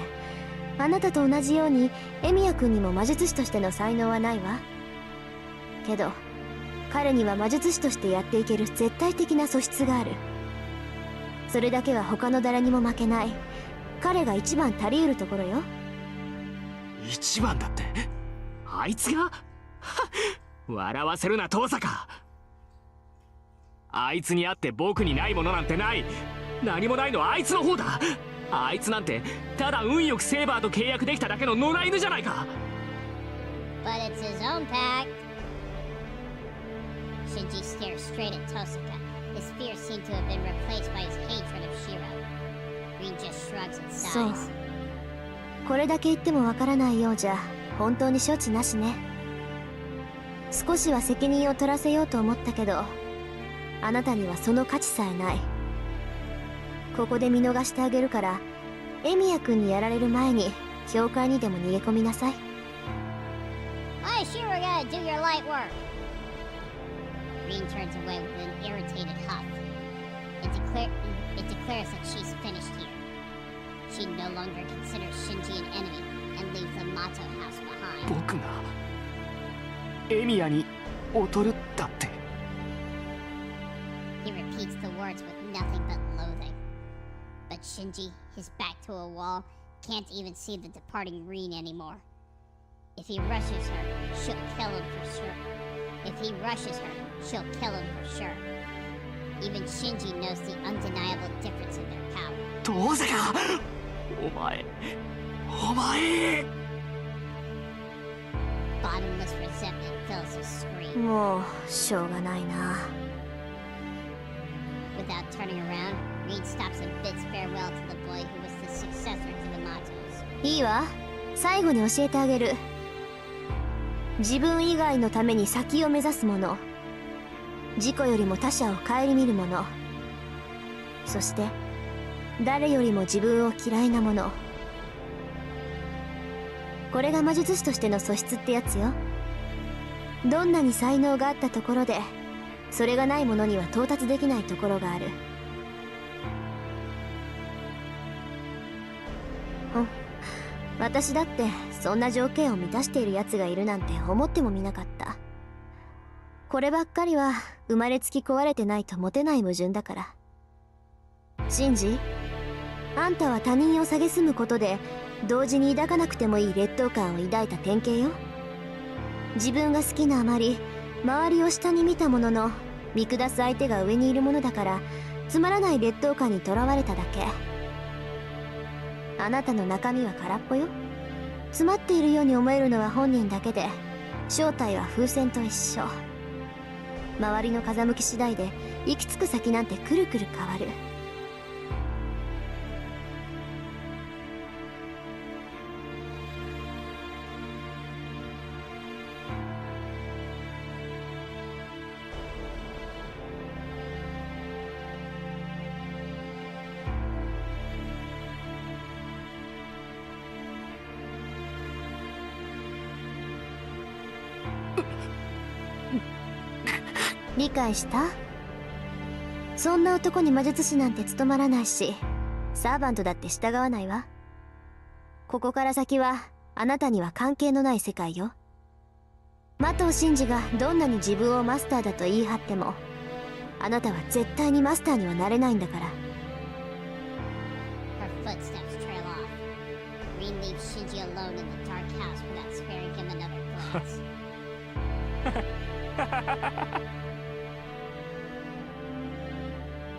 あなたと同じようにエミヤ君にも魔術師としての才能はないわ。けど彼には魔術師としてやっていける絶対的な素質がある。それだけは他の誰にも負けない。彼が一番足りうるところよ。一番だって。あいつが笑わせるな、遠坂。あいつにあって僕にないものなんてない。何もないのはあいつの方だ。あいつなんてただ運よくセーバーと契約できただけの野良犬じゃないか。 But it's his own pact. Shinji stares straight at Tosaka. His fear seemed to have been replaced by his hatred of Shirou. Rin just shrugs and そう sighs. これだけ言ってもわからないようじゃ本当に処置なしね。少しは責任を取らせようと思ったけどあなたにはその価値さえない。ここで見逃してあげるからエミヤ君にやられる前に教会にでも逃げ込みなさい。 Why, Shirou gotta do your light work? Rin turns away with an irritated huff. It declares that she's finished here. She no longer considers Shinji an enemy and leaves the Mato house behind. 僕がエミヤに劣るだって。 He repeats the words with nothing but loathing. But Shinji, his back to a wall, can't even see the departing Rin anymore. If he rushes her, she'll kill him for sure. Even Shinji knows the undeniable difference in their power. 遠坂、お前 Bottomless resentment fills his scream. もうしょうがないな。 Without Turning around, Reed stops and bids farewell to the boy who was the successor to the Matos. いいわ、最後に教えてあげる。自分以外のために先を目指すもの、自己よりも他者を顧みるもの、そして誰よりも自分を嫌いなもの。これが魔術師としての素質ってやつよ。どんなに才能があったところで、それがないものには到達できないところがある。私だってそんな条件を満たしているやつがいるなんて思ってもみなかった。こればっかりは生まれつき壊れてないと持てない矛盾だから。シンジ、あんたは他人を蔑むことで同時に抱かなくてもいい劣等感を抱いた典型よ。自分が好きなあまり周りを下に見たものの見下す相手が上にいるものだからつまらない劣等感にとらわれただけ。あなたの中身は空っぽよ。詰まっているように思えるのは本人だけで、正体は風船と一緒。周りの風向き次第で行き着く先なんてくるくる変わる。理解した？そんな男に魔術師なんて務まらないし、サーバントだって従わないわ。ここから先はあなたには関係のない世界よ。麻藤真司がどんなに自分をマスターだと言い張っても、あなたは絶対にマスターにはなれないんだから。Her footsteps trail off. Reed leaves Shinji alone in the dark house without sparing him another glance.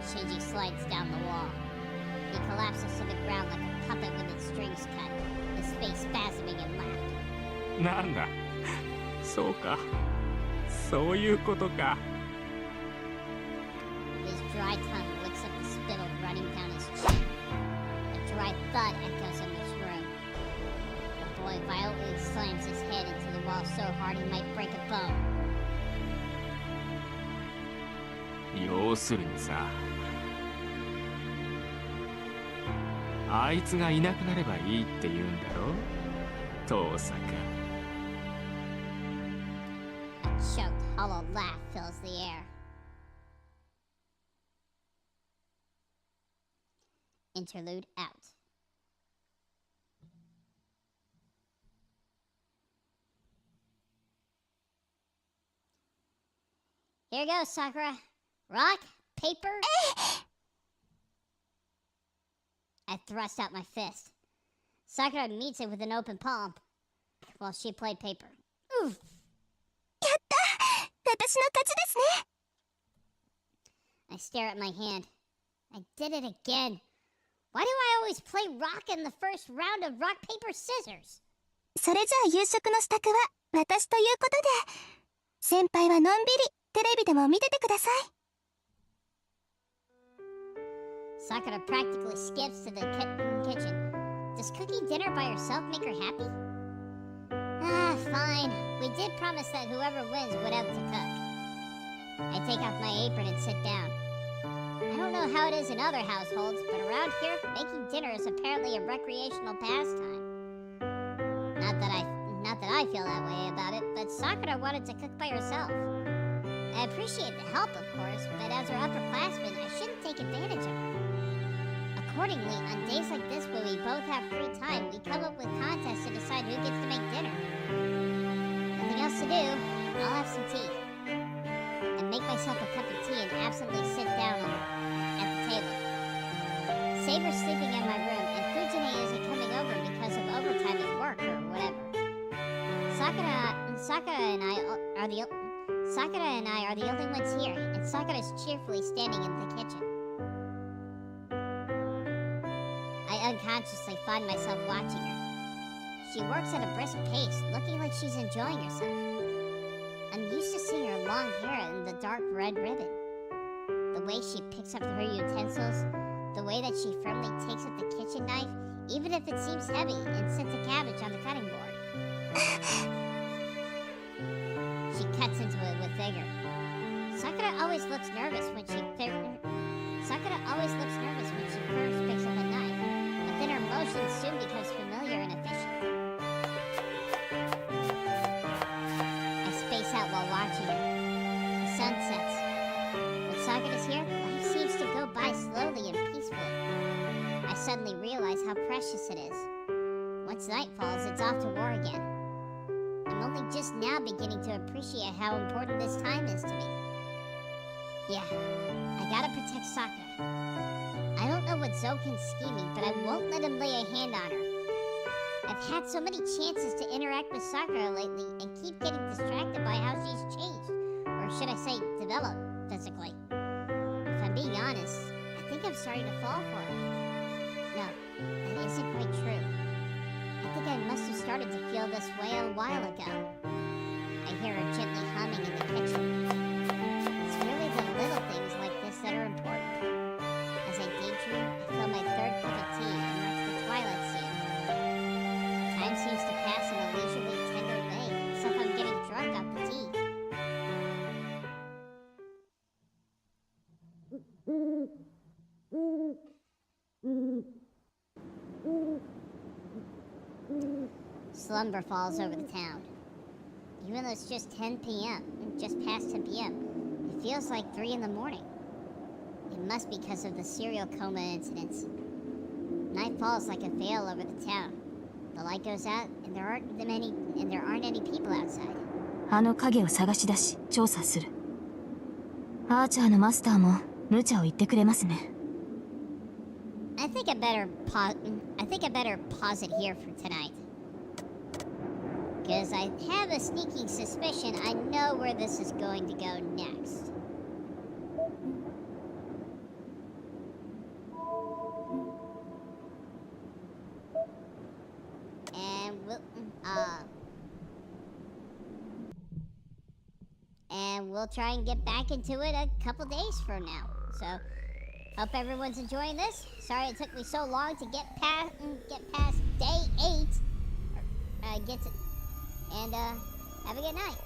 Shinji slides down the wall. He collapses to the ground like a puppet with its strings cut, his face spasming in laughter. なんだ、そうか、そういうことか。His dry tongue licks up the spittle running down his chin. A dry thud echoes in this room. The boy violently slams his head into the wall so hard he might break a bone. 要するにさ、あいつがいなくなればいいって言うんだろ、遠坂。A choked, hollow laugh fills the air. Interlude out. Here goes, Sakura. Rock? Paper? I thrust out my fist. Sakura meets it with an open palm, while she played paper. Oof! やった私の勝ちですね I stare at my hand. I did it again. Why do I always play rock in the first round of rock, paper, scissors? それじゃあ夕食の支度は私ということで先輩はのんびりテレビでも見ててください Sakura practically skips to the kitchen. Does cooking dinner by herself make her happy? Ah, fine. We did promise that whoever wins would have to cook. I take off my apron and sit down. I don't know how it is in other households, but around here, making dinner is apparently a recreational pastime. Not that I feel that way about it, but Sakura wanted to cook by herself. I appreciate the help, of course, but as her upperclassman, I shouldn't take advantage of her. Accordingly, on days like this where we both have free time, we come up with contests to decide who gets to make dinner. Nothing else to do, I'll have some tea. I make myself a cup of tea and absently sit down at the table. Saber's sleeping in my room, and Fujine isn't coming over because of overtime at work or whatever. Sakura and I are the only ones here, and Sakura's cheerfully standing in the kitchen. I unconsciously find myself watching her. She works at a brisk pace, looking like she's enjoying herself. I'm used to seeing her long hair and the dark red ribbon. The way she picks up her utensils, the way that she firmly takes up the kitchen knife, even if it seems heavy, and sets a cabbage on the cutting board. She cuts into it with vigor. Sakura always looks nervous when she first picks up a knife, but then her motion soon becomes familiar and efficient. I space out while watching her. The sun sets. When Sakura's here, life seems to go by slowly and peacefully. I suddenly realize how precious it is. Once night falls, it's off to war again. I'm only just now beginning to appreciate how important this time is to me. Yeah, I gotta protect Sakura. I don't know what Zoken's scheming, but I won't let him lay a hand on her. I've had so many chances to interact with Sakura lately and keep getting distracted by how she's changed, or should I say, developed, physically. If I'm being honest, I think I'm starting to fall for her. No, that isn't quite true. I think I must have started to feel this way a while ago. I hear her gently humming in the kitchen. It's really the little things like this that are important. As I daydream, I fill my third cup of tea and watch the twilight scene. Time seems to pass in a leisurely, tender way, as if I'm getting drunk off the tea. Slumber falls over the town. Even though it's just 10 p.m., just past 10 p.m., it feels like 3 in the morning. It must be because of the serial coma incidents. Night falls like a veil over the town. The light goes out, and there aren't any people outside. あの影を探し出し調査する。アーチャーのマスターも無茶を言ってくれますね。I think I better pause it here for tonight. Because I have a sneaking suspicion I know where this is going to go next. And we'll try and get back into it a couple days from now. So, hope everyone's enjoying this. Sorry it took me so long to get past day 8. And have a good night.